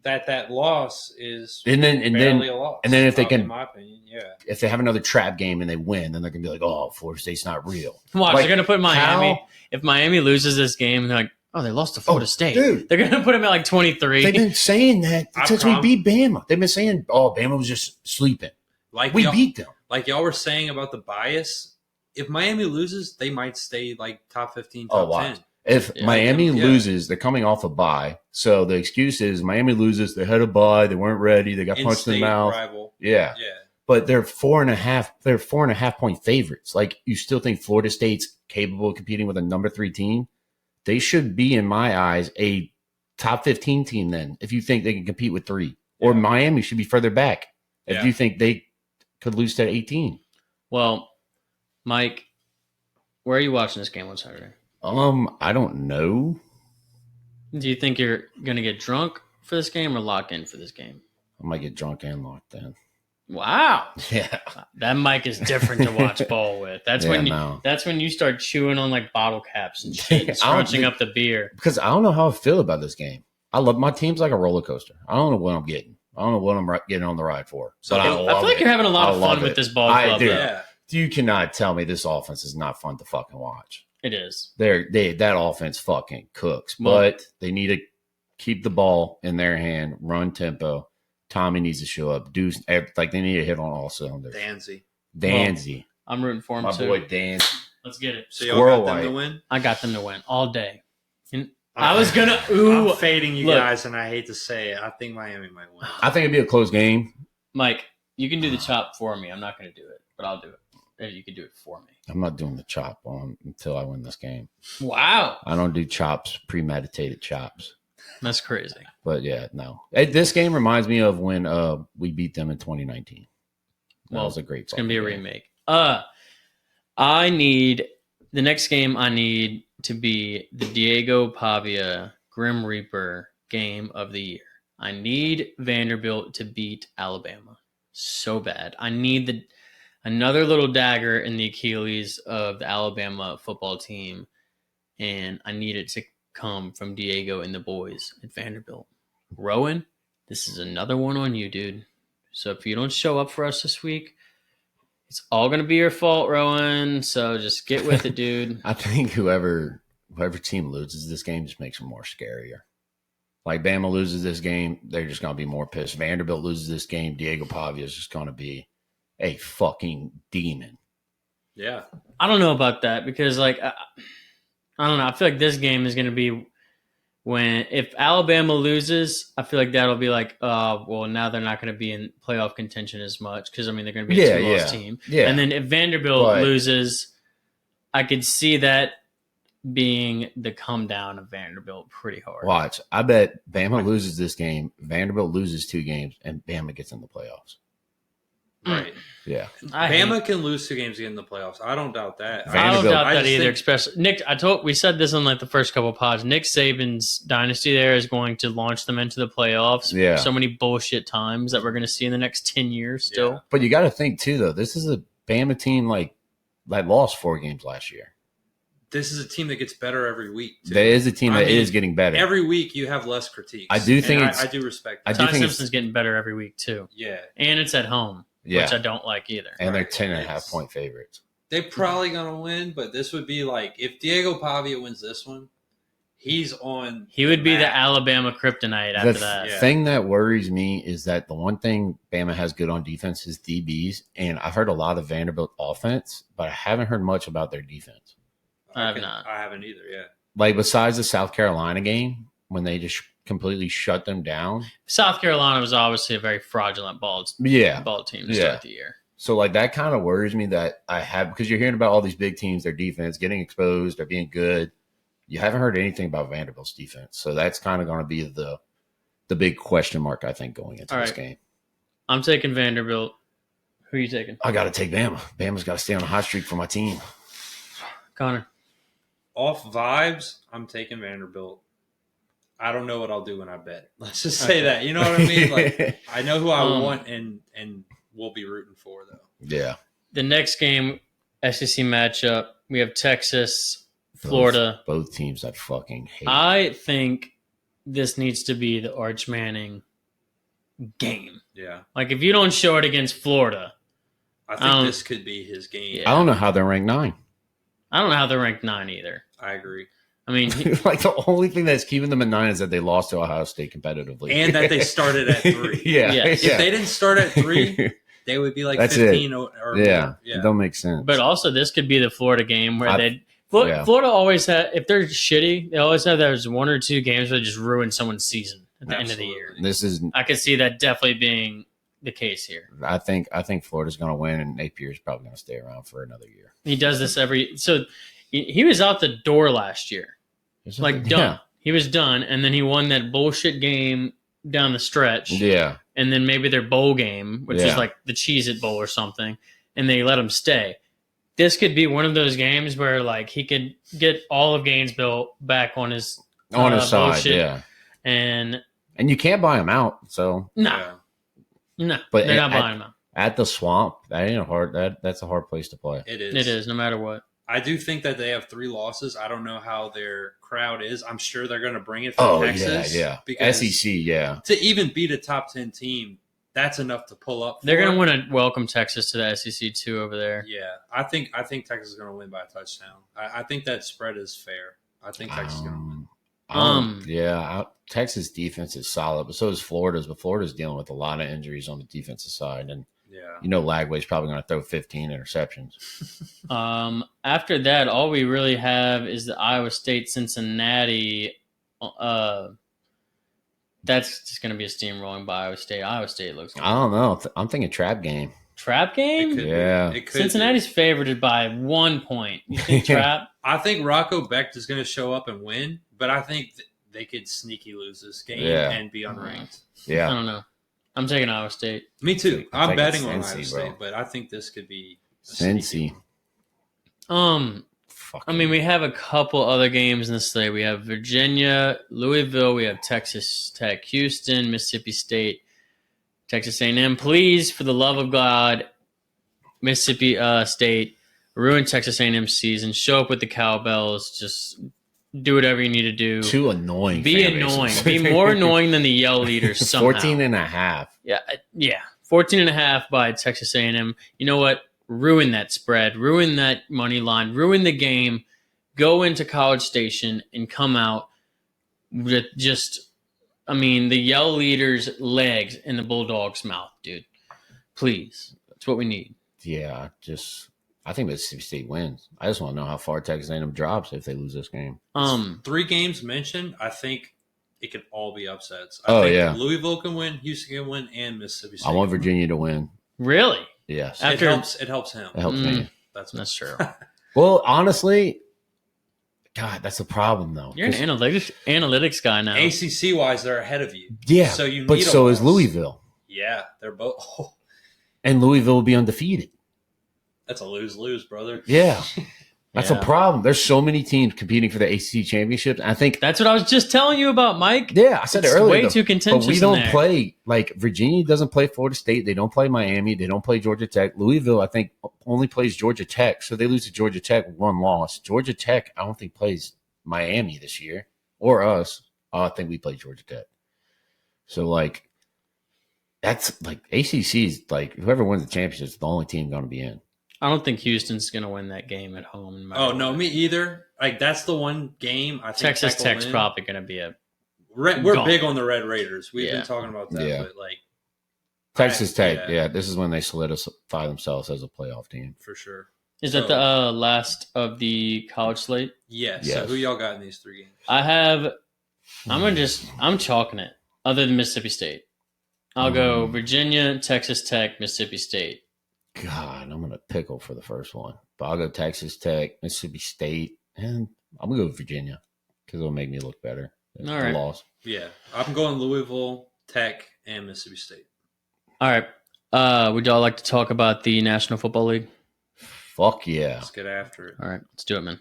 S3: that loss is
S2: barely
S3: a loss.
S2: And then if they can,
S3: in my opinion,
S2: if they have another trap game and they win, then they're gonna be like, "Oh, Florida State's not real."
S1: Watch, they're gonna put Miami. If Miami loses this game, they're like, "Oh, they lost to Florida State."
S2: Dude.
S1: They're gonna put them at 23.
S2: They've been saying that since we beat Bama. They've been saying, "Oh, Bama was just sleeping." We beat them.
S3: Like y'all were saying about the bias. If Miami loses, they might stay top 15, top 10.
S2: If Miami loses, they're coming off a bye. So the excuse is Miami loses. They had a bye. They weren't ready. They got punched in the mouth.
S3: Rival.
S2: Yeah. But they're 4.5. They're 4.5 point favorites. Like, you still think Florida State's capable of competing with a number 3 team? They should be, in my eyes, a top 15 team. Then, if you think they can compete with 3, or Miami should be further back if you think they could lose to 18.
S1: Well, Mike, where are you watching this game on Saturday?
S2: I don't know.
S1: Do you think you're going to get drunk for this game or lock in for this game?
S2: I might get drunk and locked in.
S1: Wow.
S2: Yeah.
S1: That mic is different to watch ball with. That's when you start chewing on bottle caps and shit and scrunching up the beer.
S2: Because I don't know how I feel about this game. I love my team's like a roller coaster. I don't know what I'm getting. I don't know what I'm getting on the ride for. But I
S1: feel like you're having a lot of fun with this ball club.
S2: You cannot tell me this offense is not fun to fucking watch.
S1: It is.
S2: That offense fucking cooks, but they need to keep the ball in their hand, run tempo. Tommy needs to show up. They need to hit on all cylinders. Danzy.
S1: I'm rooting for him
S2: my
S1: too.
S2: My boy Danzy.
S1: Let's get it.
S3: So y'all got them to win?
S1: I got them to win all day. And
S3: I
S1: was gonna.
S3: I'm fading you guys, and I hate to say it. I think Miami might win.
S2: I think it'd be a close game.
S1: Mike, you can do the chop for me. I'm not going to do it, but I'll do it. You can do it for me.
S2: I'm not doing the chop until I win this game.
S1: Wow.
S2: I don't do chops, premeditated chops.
S1: That's crazy.
S2: But no. This game reminds me of when we beat them in 2019. That was a great.
S1: It's going to be a remake. The next game I need to be the Diego Pavia Grim Reaper game of the year. I need Vanderbilt to beat Alabama so bad. I need another little dagger in the Achilles of the Alabama football team, and I need it come from Diego and the boys at Vanderbilt. Rowan, this is another one on you, dude. So if you don't show up for us this week, it's all going to be your fault, Rowan. So just get with it, dude.
S2: I think whoever team loses this game just makes them more scarier. Like Bama loses this game, they're just going to be more pissed. Vanderbilt loses this game, Diego Pavia is just going to be a fucking demon.
S3: Yeah.
S1: I don't know about that because, like, I don't know. I feel like this game is going to be if Alabama loses, I feel like that'll be like, well, now they're not going to be in playoff contention as much because, I mean, they're going to be a two-loss team.
S2: Yeah.
S1: And then if Vanderbilt loses, I could see that being the come down of Vanderbilt pretty hard.
S2: Watch. I bet Bama loses this game, Vanderbilt loses 2 games, and Bama gets in the playoffs.
S3: Right.
S2: Yeah.
S3: Bama can lose 2 games to get in the playoffs. I don't doubt that.
S1: I don't doubt that either. Especially Nick, we said this on like the first couple of pods. Nick Saban's dynasty there is going to launch them into the playoffs.
S2: Yeah.
S1: So many bullshit times that we're going to see in the next 10 years still. Yeah.
S2: But you got to think too, though. This is a Bama team that lost 4 games last year.
S3: This is a team that gets better every week.
S2: There is a team that is getting better.
S3: Every week you have less critiques.
S2: I do think
S3: I do respect that.
S1: Ty Simpson's getting better every week too.
S3: Yeah.
S1: And it's at home, which I don't like either.
S2: And they're 10.5 point favorites.
S3: They're probably going to win, but this would be like, if Diego Pavia wins this one, he's on.
S1: He would be the Alabama kryptonite after that.
S2: The thing that worries me is that the one thing Bama has good on defense is DBs. And I've heard a lot of Vanderbilt offense, but I haven't heard much about their defense.
S1: I have not.
S3: I haven't either,
S2: Like, besides the South Carolina game, when they just completely shut them down.
S1: South Carolina was obviously a very fraudulent ball team to start the year.
S2: So, like, that kind of worries me that because you're hearing about all these big teams, their defense getting exposed, they're being good. You haven't heard anything about Vanderbilt's defense. So that's kind of going to be the big question mark, I think, going into this game.
S1: I'm taking Vanderbilt. Who are you taking?
S2: I got to take Bama. Bama's got to stay on a hot streak for my team.
S1: Connor.
S3: Off vibes, I'm taking Vanderbilt. I don't know what I'll do when I bet. Let's just say that. You know what I mean? Like, I know who I want and we'll be rooting for, though.
S2: Yeah.
S1: The next game, SEC matchup, we have Texas, Florida.
S2: Both teams I fucking hate.
S1: I think this needs to be the Arch Manning game.
S3: Yeah.
S1: Like, if you don't show it against Florida.
S3: I think this could be his game.
S2: I don't know how they're ranked 9.
S1: I don't know how they're ranked 9 either.
S3: I agree.
S1: I mean,
S2: like the only thing that's keeping them at 9 is that they lost to Ohio State competitively,
S3: and that they started at 3. If they didn't start at 3, they would be like 15 or more.
S2: It don't make sense.
S1: But also, this could be the Florida game where Florida always have, if they're shitty, they always have those 1 or 2 games that just ruin someone's season at the end of the year. I could see that definitely being the case here.
S2: I think Florida's going to win, and Napier's probably going to stay around for another year.
S1: He does this so he was out the door last year. Done. Yeah. He was done, and then he won that bullshit game down the stretch.
S2: Yeah.
S1: And then maybe their bowl game, which is like the Cheez-It Bowl or something, and they let him stay. This could be one of those games where like he could get all of Gainesville back on his
S2: side,
S1: bullshit, and
S2: you can't buy him out. So
S1: no, but they're not buying him out.
S2: At the Swamp, that ain't that's a hard place to play.
S3: It is.
S1: It is, no matter what.
S3: I do think that they have 3 losses. I don't know how their crowd is. I'm sure they're going to bring it from Texas.
S2: Yeah.
S3: Because
S2: SEC,
S3: to even beat a top 10 team, that's enough to pull up.
S1: They're going to want to welcome Texas to the SEC too over there.
S3: Yeah, I think Texas is going to win by a touchdown. I think that spread is fair. I think Texas is going to
S2: win. Texas defense is solid, but so is Florida's. But Florida's dealing with a lot of injuries on the defensive side, and Lagway's probably going to throw 15 interceptions.
S1: After that, all we really have is the Iowa State-Cincinnati. That's just going to be a steamrolling by Iowa State. Iowa State looks good.
S2: I don't know. I'm thinking trap game.
S1: Trap game?
S2: It
S1: could Cincinnati's favored by 1 point. You think trap?
S3: I think Rocco Becht is going to show up and win, but I think they could sneaky lose this game and be unranked.
S2: Yeah.
S1: I don't know. I'm taking Iowa State.
S3: Me too. I'm betting on Iowa State, but I think this could be
S2: Cincy.
S1: I mean, we have a couple other games in the slate. We have Virginia, Louisville. We have Texas Tech, Houston, Mississippi State, Texas A&M. Please, for the love of God, Mississippi State, ruin Texas A&M's season. Show up with the cowbells. Just do whatever you need to do.
S2: Too annoying.
S1: Be annoying. Be more annoying than the Yell leaders somehow.
S2: 14.5.
S1: Yeah. 14.5 by Texas A&M. You know what? Ruin that spread. Ruin that money line. Ruin the game. Go into College Station and come out with just, the Yell leaders' legs in the Bulldogs' mouth, dude. Please. That's what we need.
S2: Yeah, I think Mississippi State wins. I just want to know how far Texas A&M drops if they lose this game.
S3: 3 games mentioned, I think it could all be upsets.
S2: I
S3: think Louisville can win, Houston can win, and Mississippi State.
S2: I want Virginia to win.
S1: Really?
S2: Yes.
S3: It helps him.
S2: It helps me.
S3: That's
S1: true.
S2: Well, honestly, God, that's a problem though.
S1: You're an analytics guy now.
S3: ACC wise, they're ahead of you.
S2: Yeah, but so is Louisville.
S3: Yeah, they're both. Oh.
S2: And Louisville will be undefeated.
S3: That's a lose-lose, brother.
S2: Yeah. That's a problem. There's so many teams competing for the ACC championships. I think
S1: that's what I was just telling you about, Mike.
S2: Yeah, I said it earlier.
S1: Way too contentious.
S2: But we don't play Virginia doesn't play Florida State. They don't play Miami. They don't play Georgia Tech. Louisville, I think, only plays Georgia Tech. So they lose to Georgia Tech, 1 loss. Georgia Tech, I don't think plays Miami this year or us. I think we play Georgia Tech. So that's ACC is whoever wins the championship is the only team going to be in.
S1: I don't think Houston's going to win that game at home.
S3: Oh, no, me either. That's the one game I think
S1: Texas Tech's probably going to be
S3: we're big on the Red Raiders. We've been talking about that, but
S2: Texas Tech, this is when they solidify themselves as a playoff team.
S3: For sure.
S1: Is that the last of the college slate?
S3: Yes. So who y'all got in these 3 games?
S1: I'm chalking it, other than Mississippi State. I'll go Virginia, Texas Tech, Mississippi State.
S2: God, I'm going to pickle for the first one. But I'll go Texas Tech, Mississippi State, and I'm going to go Virginia because it'll make me look better.
S1: All right.
S2: Loss.
S3: Yeah. I'm going Louisville, Tech, and Mississippi State.
S1: All right. Would y'all like to talk about the National Football League?
S2: Fuck yeah.
S3: Let's get after it.
S1: All right. Let's do it, man.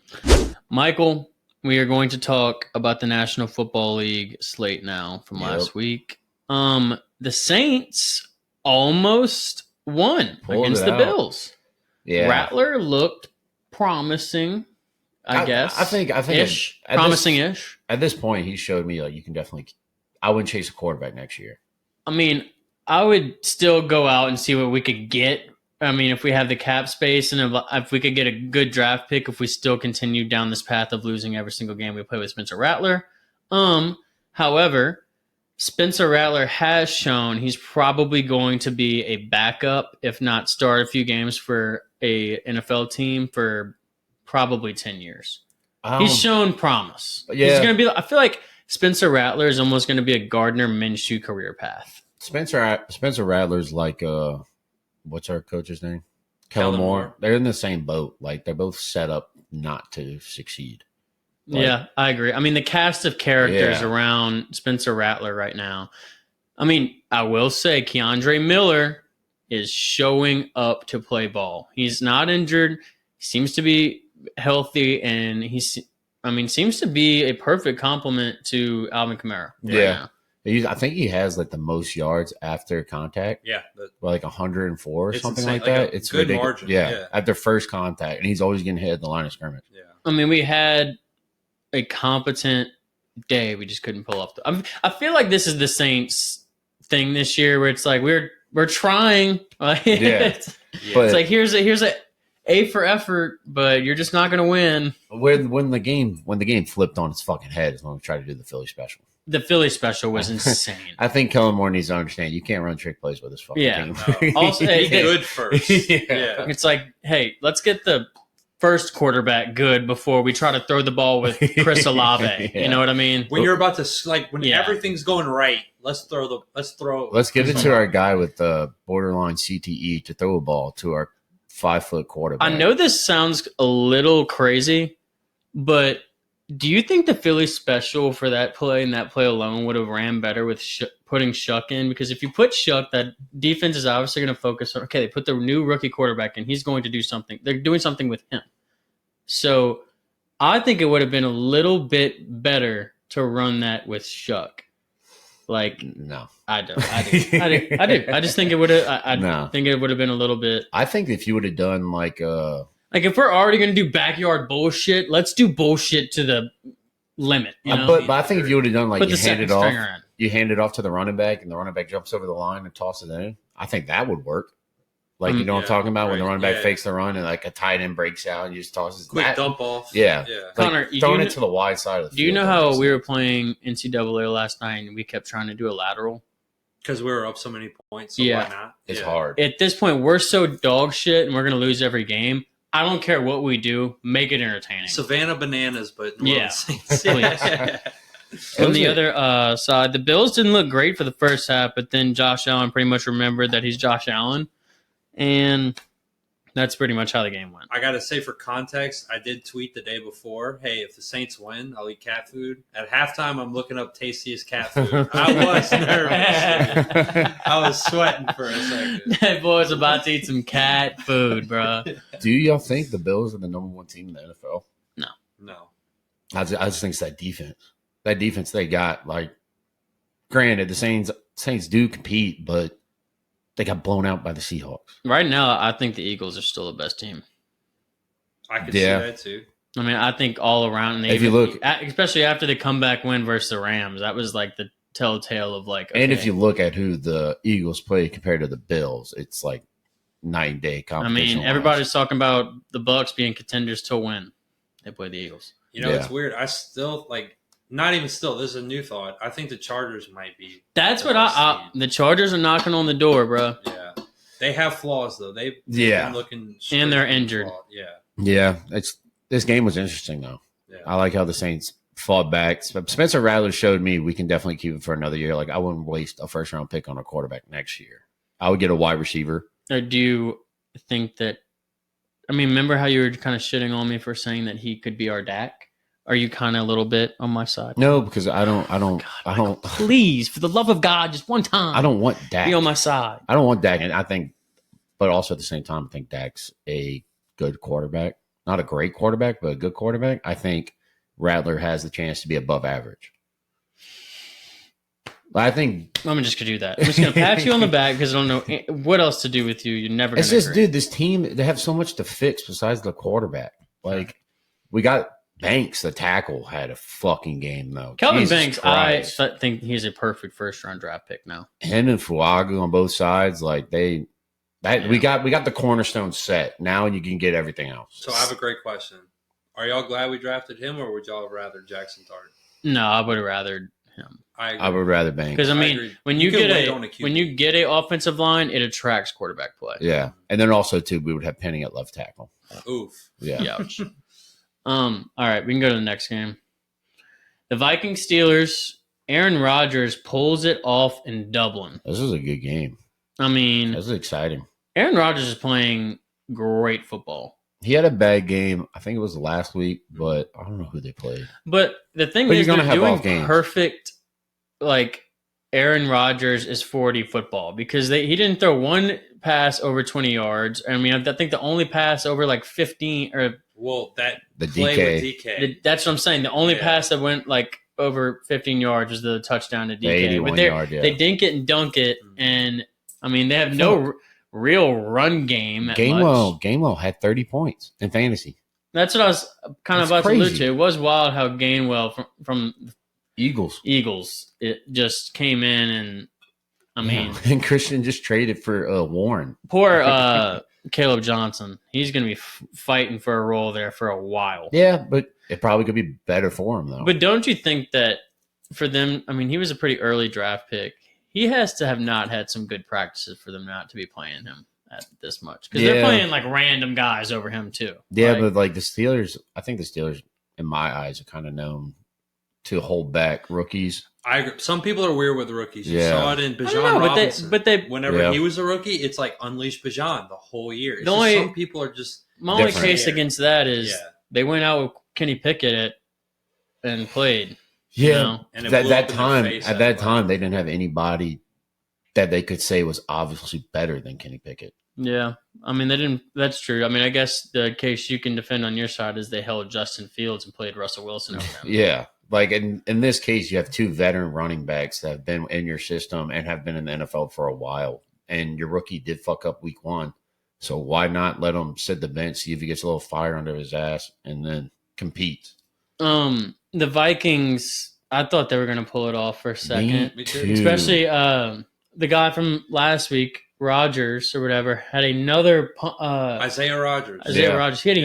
S1: Michael, we are going to talk about the National Football League slate now from last week. The Saints almost won against the Bills.
S2: Yeah.
S1: Rattler looked promising, I guess.
S2: I think
S1: ish. Promising-ish.
S2: At this point, he showed me you can definitely I wouldn't chase a quarterback next year.
S1: I would still go out and see what we could get. If we have the cap space and if we could get a good draft pick, if we still continue down this path of losing every single game we play with Spencer Rattler. However, Spencer Rattler has shown he's probably going to be a backup, if not start a few games for a NFL team for probably 10 years. He's shown promise.
S2: Yeah.
S1: He's going to be. I feel like Spencer Rattler is almost going to be a Gardner Minshew career path.
S2: Spencer Rattler's what's our coach's name? Kellen Moore. They're in the same boat. They're both set up not to succeed.
S1: Yeah, I agree. The cast of characters around Spencer Rattler right now. I will say Keandre Miller is showing up to play ball. He's not injured. He seems to be healthy, and seems to be a perfect complement to Alvin Kamara.
S2: Yeah. I think he has the most yards after contact.
S3: Yeah.
S2: 104 or something like that. It's
S3: good
S2: ridiculous.
S3: Margin.
S2: Yeah. At their first contact. And he's always getting hit at the line of scrimmage.
S3: Yeah.
S1: We had a competent day. We just couldn't pull off. I feel like this is the Saints thing this year where it's we're trying. It's here's a for effort, but you're just not going to win.
S2: When the game flipped on its fucking head is when we tried to do the Philly special.
S1: The Philly special was insane.
S2: I think Kellen Moore needs to understand you can't run trick plays with this fucking team.
S3: No. Also, be good first. Yeah.
S1: It's hey, let's get the first quarterback good before we try to throw the ball with Chris Olave. Yeah. You know what I mean?
S3: When you're about to everything's going right, let's give
S2: it to our guy with the borderline CTE to throw a ball to our 5-foot quarterback.
S1: I know this sounds a little crazy, but do you think the Philly special for that play and that play alone would have ran better with putting Shuck in? Because if you put Shuck, that defense is obviously going to focus on, they put the new rookie quarterback in. He's going to do something. They're doing something with him. So I think it would have been a little bit better to run that with Shuck.
S2: No.
S1: I do. I just think it would have. I think it would have been a little bit.
S2: I think if you would have done if
S1: we're already going to do backyard bullshit, let's do bullshit to the limit.
S2: But I think if you would have done like you hand it off to the running back, and the running back jumps over the line and tosses it in, I think that would work. Like, you know what I'm talking about? Right. When the running back fakes the run and like a tight end breaks out and you just tosses
S3: quick dump off.
S2: Yeah.
S1: Like, Connor,
S2: throwing it to the wide side of the field.
S1: Do you know how we were playing NCAA last night and we kept trying to do a lateral?
S3: Because we were up so many points. So why not?
S2: It's hard.
S1: At this point, we're so dog shit and we're going to lose every game. I don't care what we do. Make it entertaining.
S3: Savannah Bananas, but
S1: please. On the other side, the Bills didn't look great for the first half, but then Josh Allen pretty much remembered that he's Josh Allen. And that's pretty much how the game went.
S3: I got to say, for context, I did tweet the day before, hey, if the Saints win, I'll eat cat food. At halftime, I'm looking up tastiest cat food. I was nervous. I was sweating for a second.
S1: That boy was about to eat some cat food, bro.
S2: Do y'all think the Bills are the number one team in the NFL?
S3: No.
S2: I just think it's that defense. That defense they got, like, granted, the Saints do compete, but they got blown out by the Seahawks.
S1: Right now, I think the Eagles are still the best team.
S3: I could see that too.
S1: I mean, I think all around,
S2: if you look,
S1: especially after the comeback win versus the Rams, that was like the telltale of like. Okay.
S2: And if you look at who the Eagles play compared to the Bills, it's like night and day competition.
S1: I mean, everybody's talking about the Bucs being contenders to win. They play the Eagles.
S3: You know, it's weird. I still like. Not even still. This is a new thought. I think the Chargers might be.
S1: That's what the Chargers are knocking on the door, bro.
S3: Yeah, they have flaws though. They've been looking,
S1: and they're injured.
S2: Yeah. This game was interesting though. Yeah. I like how the Saints fought back. Spencer Rattler showed me we can definitely keep it for another year. Like, I wouldn't waste a first round pick on a quarterback next year. I would get a wide receiver.
S1: Or do you think that? I mean, remember how you were kind of shitting on me for saying that he could be our Dak? Are you kind of a little bit on my side?
S2: No, because I don't.
S1: Please, for the love of God, just one time.
S2: I don't want Dak.
S1: Be on my side.
S2: I don't want Dak, and I think, but also at the same time, I think Dak's a good quarterback. Not a great quarterback, but a good quarterback. I think Rattler has the chance to be above average. I think
S1: I'm just gonna do that. I'm just gonna pat you on the back because I don't know what else to do with you. You're never.
S2: It's just, dude. This team, they have so much to fix besides the quarterback. Like, we got. Banks, the tackle, had a fucking game, though.
S1: Kelvin Banks, Christ. I think he's a perfect first-round draft pick now.
S2: Him and Fuagu on both sides, like we got the cornerstone set. Now you can get everything else.
S3: So I have a great question. Are y'all glad we drafted him, or would y'all have rather Jackson Dart?
S1: No, I would have rather him.
S2: I would rather Banks.
S1: Because, I mean, when you get a offensive line, it attracts quarterback play.
S2: Yeah. And then also, too, we would have Penny at left tackle.
S3: Oof.
S2: Yeah.
S1: Ouch. All right, we can go to the next game. The Vikings-Steelers, Aaron Rodgers pulls it off in Dublin.
S2: This is a good game.
S1: I mean,
S2: this is exciting.
S1: Aaron Rodgers is playing great football.
S2: He had a bad game. I think it was last week, but I don't know who they played.
S1: But the thing is, they're doing perfect, like, Aaron Rodgers is 40 football because he didn't throw one pass over 20 yards. I mean, I think the only pass over like 15 or
S2: the
S3: play
S2: DK.
S3: with DK.
S1: That's what I'm saying. The only pass that went like over 15 yards was the touchdown to DK.
S2: 81 yard,
S1: they dink it and dunk it, and I mean they have no real run game.
S2: Gainwell had 30 points in fantasy.
S1: That's what I was kind of about to allude to. It was wild how Gainwell from
S2: Eagles
S1: it just came in and I mean
S2: and Christian just traded for Warren.
S1: Poor Caleb Johnson. He's going to be fighting for a role there for a while.
S2: Yeah, but it probably could be better for him though.
S1: But don't you think that for them? I mean, he was a pretty early draft pick. He has to have not had some good practices for them not to be playing him at this much because they're playing like random guys over him too.
S2: Yeah, but like the Steelers, I think the Steelers, in my eyes, are kind of known to hold back rookies.
S3: I agree. Some people are weird with rookies. You saw it in Bijan Robinson.
S1: But they
S3: whenever he was a rookie, it's like unleash Bijan the whole year. Some people are just
S1: my only case against that is they went out with Kenny Pickett and played.
S2: Yeah, you know? And at that time, they didn't have anybody that they could say was obviously better than Kenny Pickett.
S1: Yeah, I mean they didn't. That's true. I mean, I guess the case you can defend on your side is they held Justin Fields and played Russell Wilson over him.
S2: Yeah. Like in this case, you have two veteran running backs that have been in your system and have been in the NFL for a while. And your rookie did fuck up week 1. So why not let him sit the bench, see if he gets a little fire under his ass, and then compete?
S1: The the Vikings, I thought they were going to pull it off for a second.
S2: Me too.
S1: Especially the guy from last week, Rodgers or whatever, had another
S3: Isaiah Rodgers.
S1: Rodgers. He had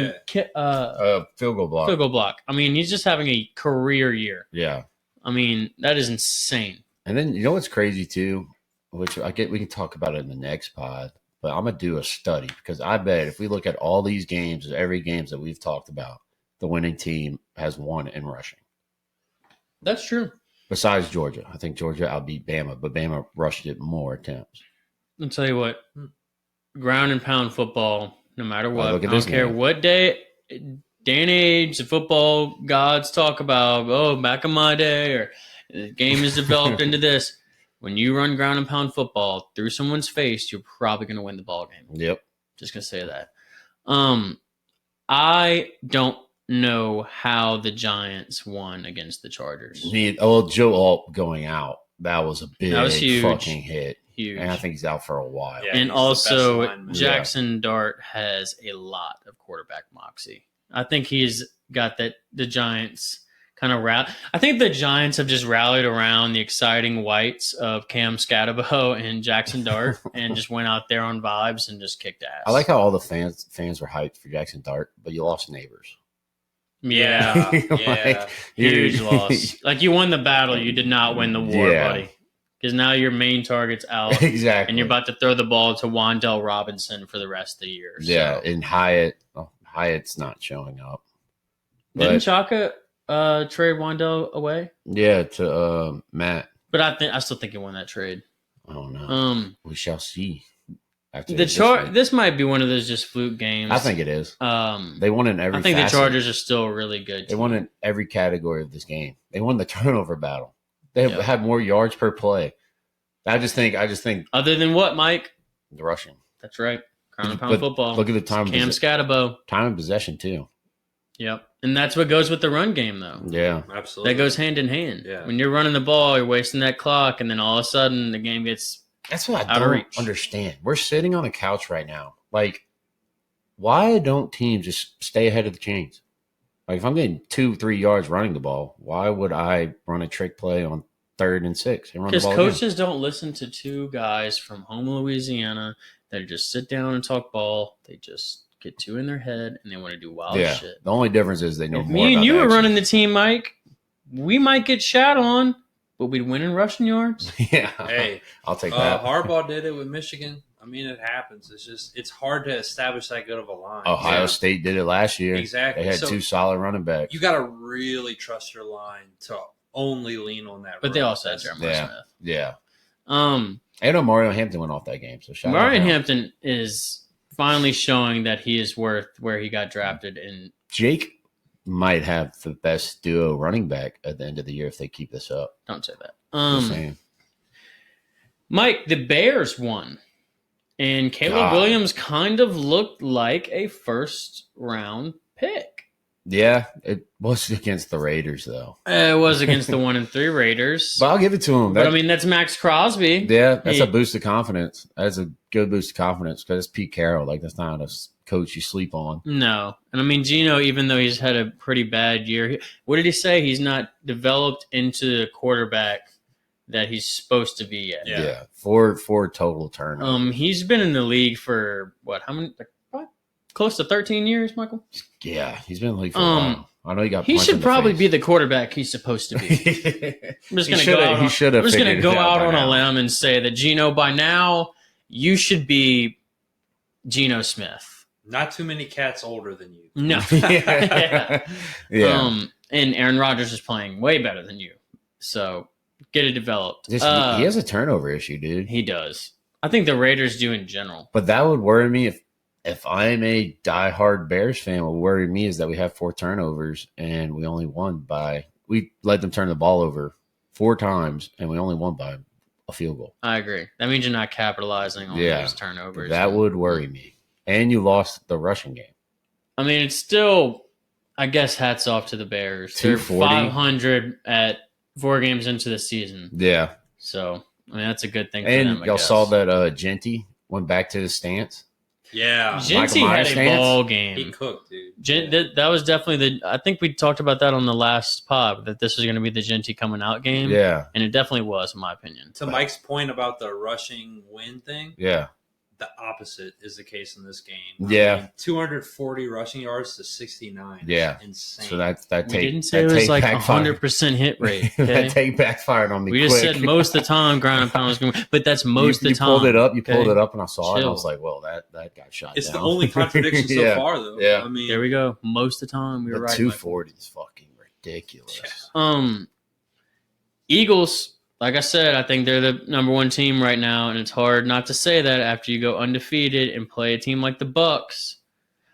S2: a field goal block.
S1: Field goal block. I mean, he's just having a career year.
S2: Yeah.
S1: I mean, that is insane.
S2: And then you know what's crazy too, which we can talk about it in the next pod, but I'm gonna do a study because I bet if we look at all these games, every games that we've talked about, the winning team has won in rushing.
S1: That's true.
S2: Besides Georgia, I think Georgia outbeat Bama, but Bama rushed it more attempts.
S1: I'll tell you what, ground and pound football, no matter what, I don't care what day and age the football gods talk about, back in my day, or the game is developed into this. When you run ground and pound football through someone's face, you're probably going to win the ball game.
S2: Yep.
S1: Just going to say that. I don't know how the Giants won against the Chargers.
S2: Joe Alt going out, that was a big fucking hit.
S1: Huge.
S2: And I think he's out for a while.
S1: Yeah, and also, Jackson Dart has a lot of quarterback moxie. I think he's got the Giants kind of I think the Giants have just rallied around the exciting whites of Cam Scatterbo and Jackson Dart and just went out there on vibes and just kicked ass.
S2: I like how all the fans were hyped for Jackson Dart, but you lost Neighbors.
S1: Yeah. Huge loss. Like, you won the battle, you did not win the war, buddy. Because now your main target's out.
S2: Exactly.
S1: And you're about to throw the ball to Wan'Dale Robinson for the rest of the year.
S2: Yeah, and Hyatt's not showing up.
S1: Didn't Chaka trade Wan'Dale away?
S2: Yeah, to Matt.
S1: But I still think he won that trade.
S2: I don't know. We shall see.
S1: This might be one of those just fluke games.
S2: I think it is. They won in every.
S1: I think the Chargers are still a really good team.
S2: They won in every category of this game. They won the turnover battle. They have had more yards per play. I just think.
S1: Other than what, Mike?
S2: The rushing.
S1: That's right. Ground and pound football.
S2: Look at the time.
S1: Cam Scatterbo.
S2: Time of possession too.
S1: Yep. And that's what goes with the run game, though.
S2: Yeah,
S3: absolutely.
S1: That goes hand in hand.
S3: Yeah.
S1: When you're running the ball, you're wasting that clock, and then all of a sudden the game gets
S2: That's what I don't understand. We're sitting on a couch right now. Like, why don't teams just stay ahead of the chains? Like, if I'm getting 2-3 yards running the ball, why would I run a trick play on 3rd and 6?
S1: Because coaches don't listen to two guys from home Louisiana that just sit down and talk ball. They just get too in their head and they want to do wild shit.
S2: The only difference is they know
S1: if
S2: more.
S1: Me and you were running the team, Mike. We might get shat on, but we'd win in rushing yards.
S2: Yeah.
S3: Hey,
S2: I'll take that.
S3: Harbaugh did it with Michigan. I mean, it happens. It's hard to establish that good of a line.
S2: Ohio State did it last year.
S3: Exactly.
S2: They had 2 solid running backs.
S3: You got to really trust your line to only lean on that.
S1: But they also had Jeremiah Smith.
S2: Yeah. I know Mario Hampton went off that game. So shout out.
S1: Mario Hampton is finally showing that he is worth where he got drafted. And
S2: Jake might have the best duo running back at the end of the year if they keep this up.
S1: Don't say that. Mike, the Bears won. And Caleb Williams kind of looked like a first-round pick.
S2: Yeah, it was against the Raiders, though.
S1: It was against the 1-3 Raiders.
S2: But I'll give it to him.
S1: But, I mean, that's Max Crosby.
S2: Yeah, that's a boost of confidence. That's a good boost of confidence because it's Pete Carroll. Like, that's not a coach you sleep on.
S1: No. And, I mean, Geno, even though he's had a pretty bad year, what did he say? He's not developed into the quarterback that he's supposed to be yet.
S2: Yeah. Four total turnovers.
S1: He's been in the league for, how many? Close to 13 years, Michael?
S2: Yeah, he's been in the league for a while. I know
S1: he should probably be the quarterback he's supposed to be. I'm just going to go out on a limb and say that Geno, by now, you should be Geno Smith.
S3: Not too many cats older than you.
S1: No. Yeah. And Aaron Rodgers is playing way better than you. So get it developed.
S2: He has a turnover issue, dude.
S1: He does. I think the Raiders do in general.
S2: But that would worry me if I'm a diehard Bears fan. What would worry me is that we have 4 turnovers and we only won we let them turn the ball over 4 times and we only won by a field goal.
S1: I agree. That means you're not capitalizing on those turnovers.
S2: That would worry me. And you lost the rushing game.
S1: I mean, it's still, I guess, hats off to the Bears. They're 500 at 4 games into the season.
S2: Yeah.
S1: So, I mean, that's a good thing for
S2: them,
S1: I
S2: y'all
S1: guess.
S2: saw that Genty went back to his stance.
S3: Yeah.
S1: Genty had a ball game.
S3: He cooked, dude.
S1: That was definitely I think we talked about that on the last pod, that this was going to be the Genty coming out game.
S2: Yeah.
S1: And it definitely was, in my opinion.
S3: To Mike's point about the rushing win thing.
S2: Yeah.
S3: The opposite is the case in this game.
S2: Yeah.
S3: 240 rushing yards to 69.
S2: Yeah.
S3: Insane.
S2: So that
S1: we didn't say it was like 100% hit rate. Okay?
S2: That take backfired on me.
S1: We just said most of the time ground and pound was going to, but that's most of the time.
S2: You pulled it up and I saw it. And I was like, well, that got shot
S3: It's
S2: down.
S3: the only contradiction so far, though.
S2: Yeah.
S3: I mean,
S1: there we go. Most of the time we were right.
S2: 240 is fucking ridiculous.
S1: Yeah. Eagles, like I said, I think they're the number one team right now, and it's hard not to say that after you go undefeated and play a team like the Bucs.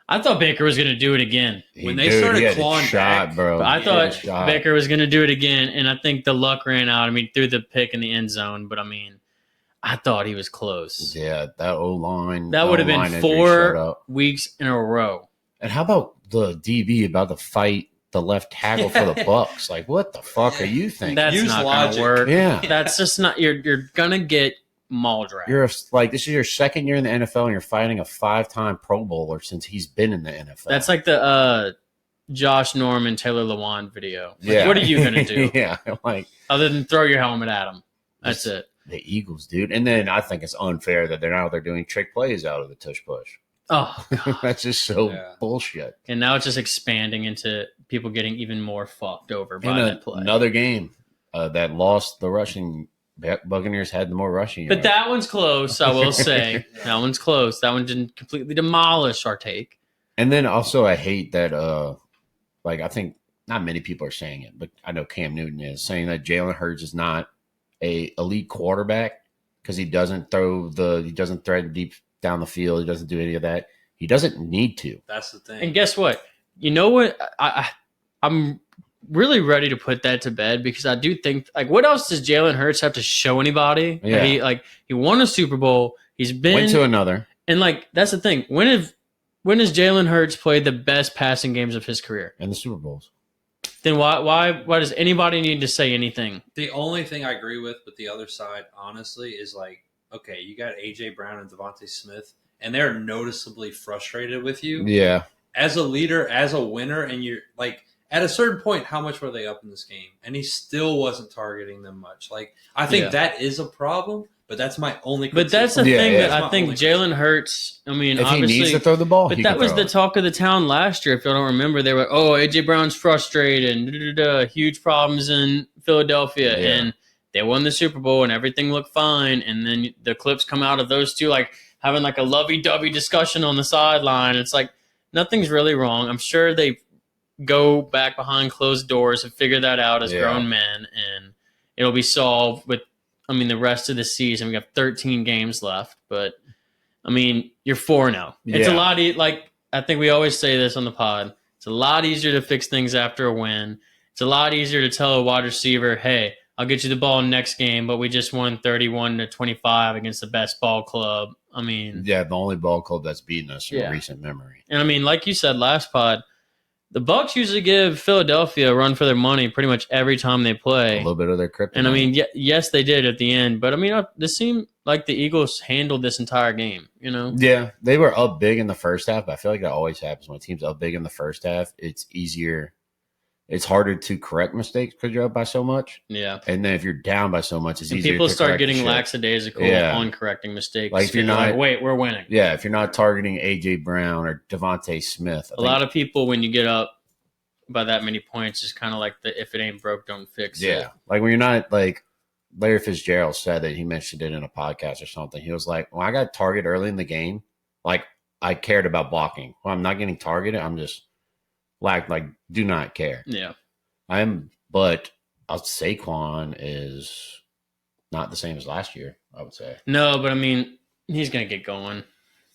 S1: I thought Baker was going to do it again.
S3: When they started clawing back,
S2: bro.
S1: I thought Baker was going to do it again, and I think the luck ran out. I mean, threw the pick in the end zone, but I mean, I thought he was close.
S2: Yeah, that O-line.
S1: That would have been 4 weeks in a row.
S2: And how about the DB about to fight the left tackle for the Bucs? Like, what the fuck are you thinking?
S1: That's not going to work.
S2: Yeah.
S1: That's just not – you're going to get maul dragged.
S2: This is your second year in the NFL, and you're fighting a 5-time Pro Bowler since he's been in the NFL.
S1: That's like the Josh Norman, Taylor Lewan video. Like, what are you going to do?
S2: Yeah. Like,
S1: other than throw your helmet at him. That's it.
S2: The Eagles, dude. And then I think it's unfair that they're doing trick plays out of the tush push.
S1: Oh, God.
S2: That's just so bullshit.
S1: And now it's just expanding into people getting even more fucked over by that play.
S2: Another game that lost the rushing. Buccaneers had the more rushing yards.
S1: But that one's close, I will say. That one's close. That one didn't completely demolish our take.
S2: And then also I hate that, I think not many people are saying it, but I know Cam Newton is saying that Jalen Hurts is not a elite quarterback because he doesn't thread deep down the field. He doesn't do any of that. He doesn't need to.
S3: That's the thing.
S1: And guess what? You know what? I'm really ready to put that to bed because I do think, like, what else does Jalen Hurts have to show anybody?
S2: Yeah.
S1: He won a Super Bowl. He's been
S2: went to another.
S1: And like that's the thing. When has Jalen Hurts played the best passing games of his career?
S2: In the Super Bowls.
S1: Then why does anybody need to say anything?
S3: The only thing I agree with the other side, honestly, is like, okay, you got AJ Brown and Devontae Smith, and they're noticeably frustrated with you.
S2: Yeah.
S3: As a leader, as a winner, and you're like, at a certain point, how much were they up in this game? And he still wasn't targeting them much. Like, I think that is a problem, but that's my only criticism.
S1: But that's the thing that I think Jalen Hurts, I mean,
S2: if
S1: obviously.
S2: he needs to throw the ball,
S1: but that was the talk of the town last year. If you don't remember, they were like, oh, AJ Brown's frustrated and huge problems in Philadelphia.
S2: Yeah.
S1: And they won the Super Bowl and everything looked fine. And then the clips come out of those two, like having like a lovey-dovey discussion on the sideline. It's like nothing's really wrong. I'm sure they go back behind closed doors and figure that out as grown men. And it'll be solved with, the rest of the season. We got 13 games left. But, you're 4-0. It's a lot I think we always say this on the pod. It's a lot easier to fix things after a win. It's a lot easier to tell a wide receiver, hey, I'll get you the ball next game, but we just won 31-25 against the best ball club.
S2: the only ball club that's beaten us in recent memory.
S1: And like you said last pod, the Bucs usually give Philadelphia a run for their money pretty much every time they play.
S2: A little bit of their kryptonite.
S1: And yes, they did at the end, but this seemed like the Eagles handled this entire game.
S2: Yeah, they were up big in the first half, but I feel like that always happens when a team's up big in the first half. It's easier. It's harder to correct mistakes because you're up by so much.
S1: Yeah.
S2: And then if you're down by so much, it's easier
S1: people
S2: to
S1: start getting lackadaisical on correcting mistakes.
S2: Like if you're not,
S1: wait, we're winning.
S2: Yeah, if you're not targeting AJ Brown or Devontae Smith.
S1: A lot of people, when you get up by that many points, is kind of like the if it ain't broke, don't fix it.
S2: Yeah. Like when you're not like Larry Fitzgerald said that he mentioned it in a podcast or something. He was like, when I got targeted early in the game, like I cared about blocking. When I'm not getting targeted, I'm just like do not care.
S1: Yeah.
S2: But Saquon is not the same as last year, I would say.
S1: No, but he's going to get going.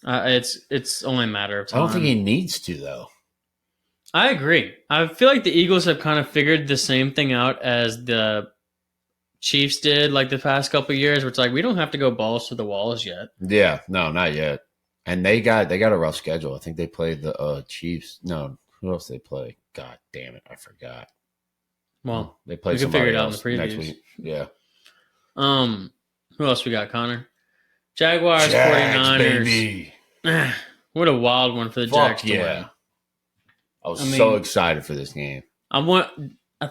S1: It's only a matter of time.
S2: I don't think he needs to, though.
S1: I agree. I feel like the Eagles have kind of figured the same thing out as the Chiefs did like the past couple of years, where it's like we don't have to go balls to the walls yet.
S2: Yeah, no, not yet. And they got a rough schedule. I think they played the Chiefs. No, who else they play? God damn it, I forgot.
S1: Well,
S2: they played.
S1: We can figure it out in the previews
S2: next week. Yeah.
S1: Who else we got, Connor? Jaguars, 49ers.
S2: Baby.
S1: What a wild one for the Jags to win.
S2: I was so excited for this game.
S1: I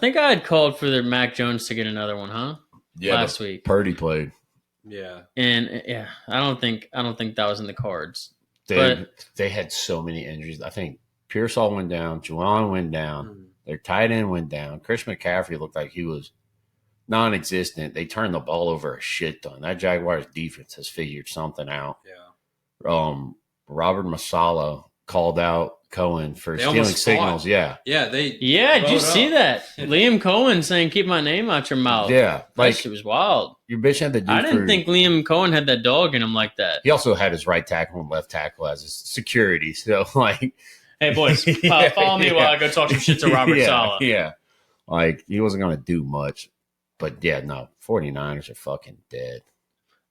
S1: think I had called for the Mac Jones to get another one, huh?
S2: Yeah,
S1: last week.
S2: Purdy played.
S3: Yeah,
S1: and I don't think that was in the cards.
S2: They had so many injuries. I think Pearsall went down, Juwan went down, their tight end went down. Chris McCaffrey looked like he was non-existent. They turned the ball over a shit ton. That Jaguars defense has figured something out.
S3: Yeah.
S2: Robert Masala called out Cohen for stealing signals.
S3: Yeah.
S1: Did you see that? Liam Cohen saying, "Keep my name out your mouth."
S2: Yeah,
S1: like it was wild.
S2: Your bitch had the dude.
S1: I didn't think Liam Cohen had that dog in him like that.
S2: He also had his right tackle and left tackle as his security. So like,
S1: hey boys, follow me while I go talk some shit to Robert Saleh.
S2: Yeah, like he wasn't going to do much, but 49ers are fucking dead.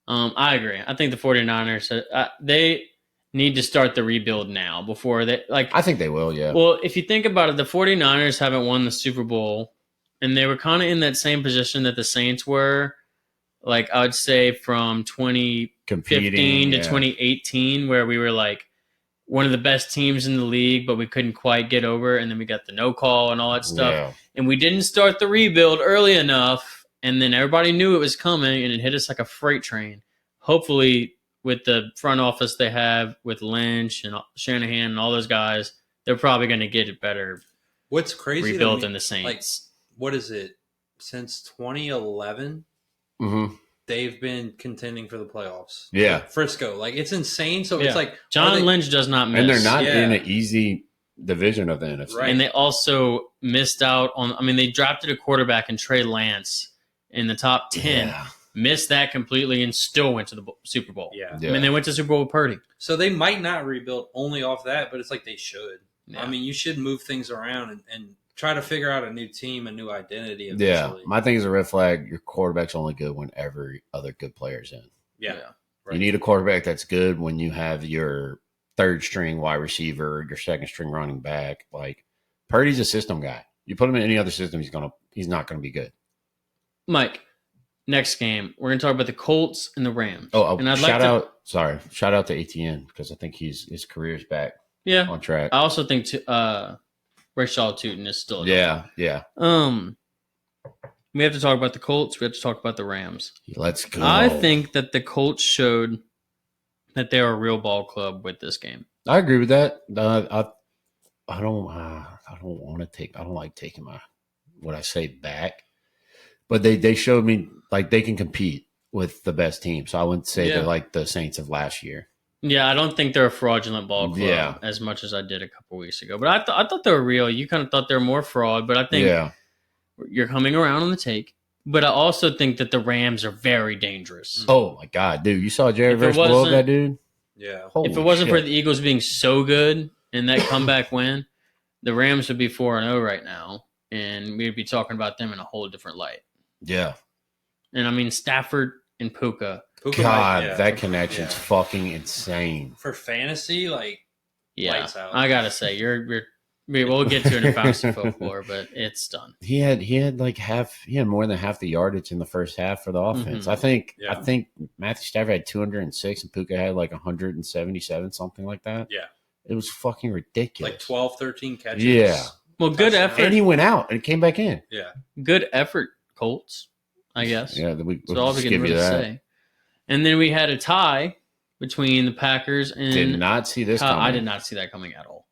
S1: I agree. I think the 49ers they need to start the rebuild now before they
S2: I think they will, yeah.
S1: Well, if you think about it, the 49ers haven't won the Super Bowl, and they were kind of in that same position that the Saints were, like I would say from 2015 to 2018, where we were like one of the best teams in the league, but we couldn't quite get over, and then we got the no call and all that stuff. And we didn't start the rebuild early enough, and then everybody knew it was coming, and it hit us like a freight train. Hopefully, with the front office they have with Lynch and Shanahan and all those guys, they're probably going to get it better.
S3: What's crazy
S1: rebuilt in the Saints.
S3: Like, what is it? Since 2011, they've been contending for the playoffs.
S2: Yeah.
S3: Frisco. Like, it's insane. So it's like
S1: John Lynch does not miss.
S2: And they're not in an easy division of the NFC.
S1: Right. And they also missed out on – I mean, they drafted a quarterback in Trey Lance in the top 10. Yeah. Missed that completely and still went to the Super Bowl.
S3: Yeah.
S1: I mean, they went to Super Bowl with Purdy.
S3: So they might not rebuild only off that, but it's like they should. Yeah. I mean, you should move things around and try to figure out a new team, a new identity eventually.
S2: Yeah. My thing is a red flag. Your quarterback's only good when every other good player's in.
S3: Yeah.
S2: Right. You need a quarterback that's good when you have your third string wide receiver, your second string running back. Like, Purdy's a system guy. You put him in any other system, he's not gonna be good.
S1: Mike. Next game, we're going to talk about the Colts and the Rams.
S2: And shout out to ATN because I think his career's back on track.
S1: I also think Rashad Tootin is still
S2: Yeah.
S1: We have to talk about the Colts. We have to talk about the Rams.
S2: Let's go.
S1: I think that the Colts showed that they are a real ball club with this game.
S2: I agree with that. I don't like taking what I say back. But they showed me like they can compete with the best team. So I wouldn't say they're like the Saints of last year.
S1: Yeah, I don't think they're a fraudulent ball club as much as I did a couple weeks ago. But I thought they were real. You kind of thought they were more fraud. But I think you're coming around on the take. But I also think that the Rams are very dangerous.
S2: Oh, my God, dude. You saw Jared Verse blow up that dude?
S3: Yeah.
S1: If it wasn't for the Eagles being so good and that comeback win, the Rams would be 4-0 right now. And we'd be talking about them in a whole different light.
S2: Yeah.
S1: And I mean, Stafford and Puka.
S2: God, that connection's fucking insane.
S3: For fantasy, lights out.
S1: I got to say, we'll get to it in fantasy folklore, but it's done.
S2: He had more than half the yardage in the first half for the offense. I think Matthew Stafford had 206 and Puka had like 177, something like that.
S3: Yeah.
S2: It was fucking ridiculous.
S3: Like 12, 13 catches.
S2: Yeah.
S1: Well, good effort.
S2: And he went out and came back in.
S3: Yeah.
S1: Good effort, Colts, I guess.
S2: Yeah,
S1: we'll all we can really say. And then we had a tie between the Packers and...
S2: Did not see this coming.
S1: I did not see that coming at all.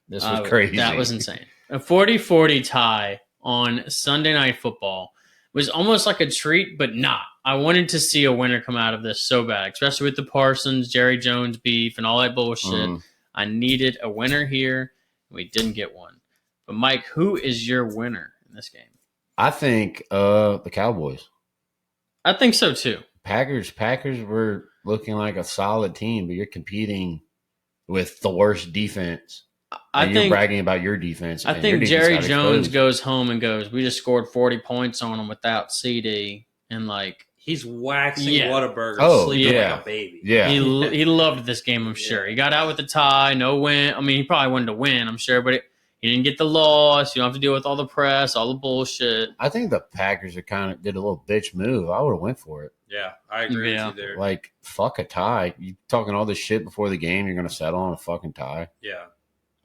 S2: This was crazy.
S1: That was insane. A 40-40 tie on Sunday Night Football was almost like a treat, but not. I wanted to see a winner come out of this so bad, especially with the Parsons, Jerry Jones beef, and all that bullshit. I needed a winner here. We didn't get one. But, Mike, who is your winner in this game?
S2: I think the Cowboys.
S1: I think so, too.
S2: Packers were looking like a solid team, but you're competing with the worst defense. You're bragging about your defense.
S1: I think Jerry Jones goes home and goes, we just scored 40 points on them without CD. And,
S3: he's waxing Whataburger, sleeping like a baby.
S2: Yeah.
S1: He loved this game, I'm sure. He got out with the tie, no win. I mean, he probably wanted to win, I'm sure, but You didn't get the loss. You don't have to deal with all the press, all the bullshit.
S2: I think the Packers did a little bitch move. I would have went for it.
S3: Yeah, I agree with you there.
S2: Like, fuck a tie. You talking all this shit before the game, you're going to settle on a fucking tie.
S3: Yeah.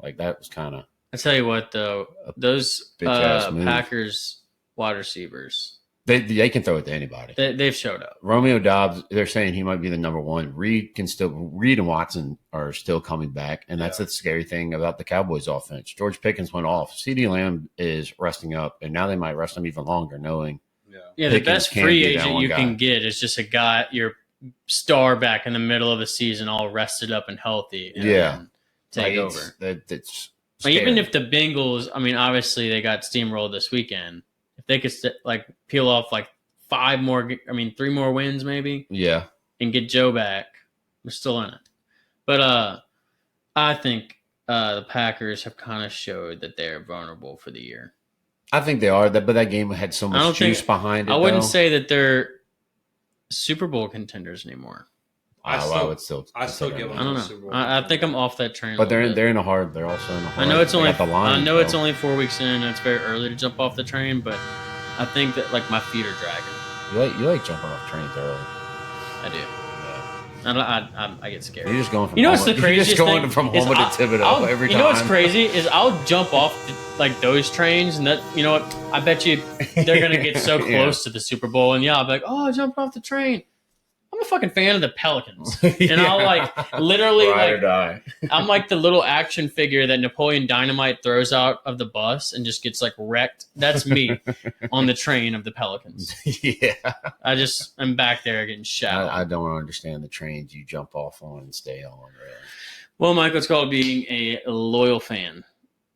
S2: Like, that was kind of...
S1: I tell you what, though, those Packers wide receivers...
S2: They can throw it to anybody.
S1: They've showed up.
S2: Romeo Doubs, they're saying he might be the number one. Reed and Watson are still coming back, and that's the scary thing about the Cowboys offense. George Pickens went off. CeeDee Lamb is resting up, and now they might rest him even longer, knowing
S1: the best free agent you can get is just a guy, your star back in the middle of the season, all rested up and healthy. And take over.
S2: That's
S1: even if the Bengals, I mean, obviously they got steamrolled this weekend. If they could peel off 3 more wins maybe, and get Joe back, we're still in it. But I think the Packers have kind of showed that they're vulnerable for the year.
S2: I think they are, but that game had so much juice behind it.
S1: I wouldn't say that they're Super Bowl contenders anymore.
S3: I still give them.
S1: I don't know. Super Bowl I think I'm off that train.
S2: But they're also in a hard. I
S1: know it's only. I know it's only 4 weeks in. And it's very early to jump off the train, but I think that my feet are dragging.
S2: You like jumping off trains early.
S1: I do. I get scared.
S2: You're just going from.
S1: You know what's the craziest thing?
S2: You're just going from Houma to Thibodeau every time.
S1: You know what's crazy is I'll jump off those trains, and that you know what? I bet you they're gonna get so close to the Super Bowl, and I'll be like, oh, I jumped off the train. I'm a fucking fan of the Pelicans, and I'll literally
S2: ride or die.
S1: I'm like the little action figure that Napoleon Dynamite throws out of the bus and just gets wrecked. That's me on the train of the Pelicans.
S2: Yeah,
S1: I'm back there getting shot.
S2: I don't understand the trains you jump off on and stay on. Really.
S1: Well, Michael, it's called being a loyal fan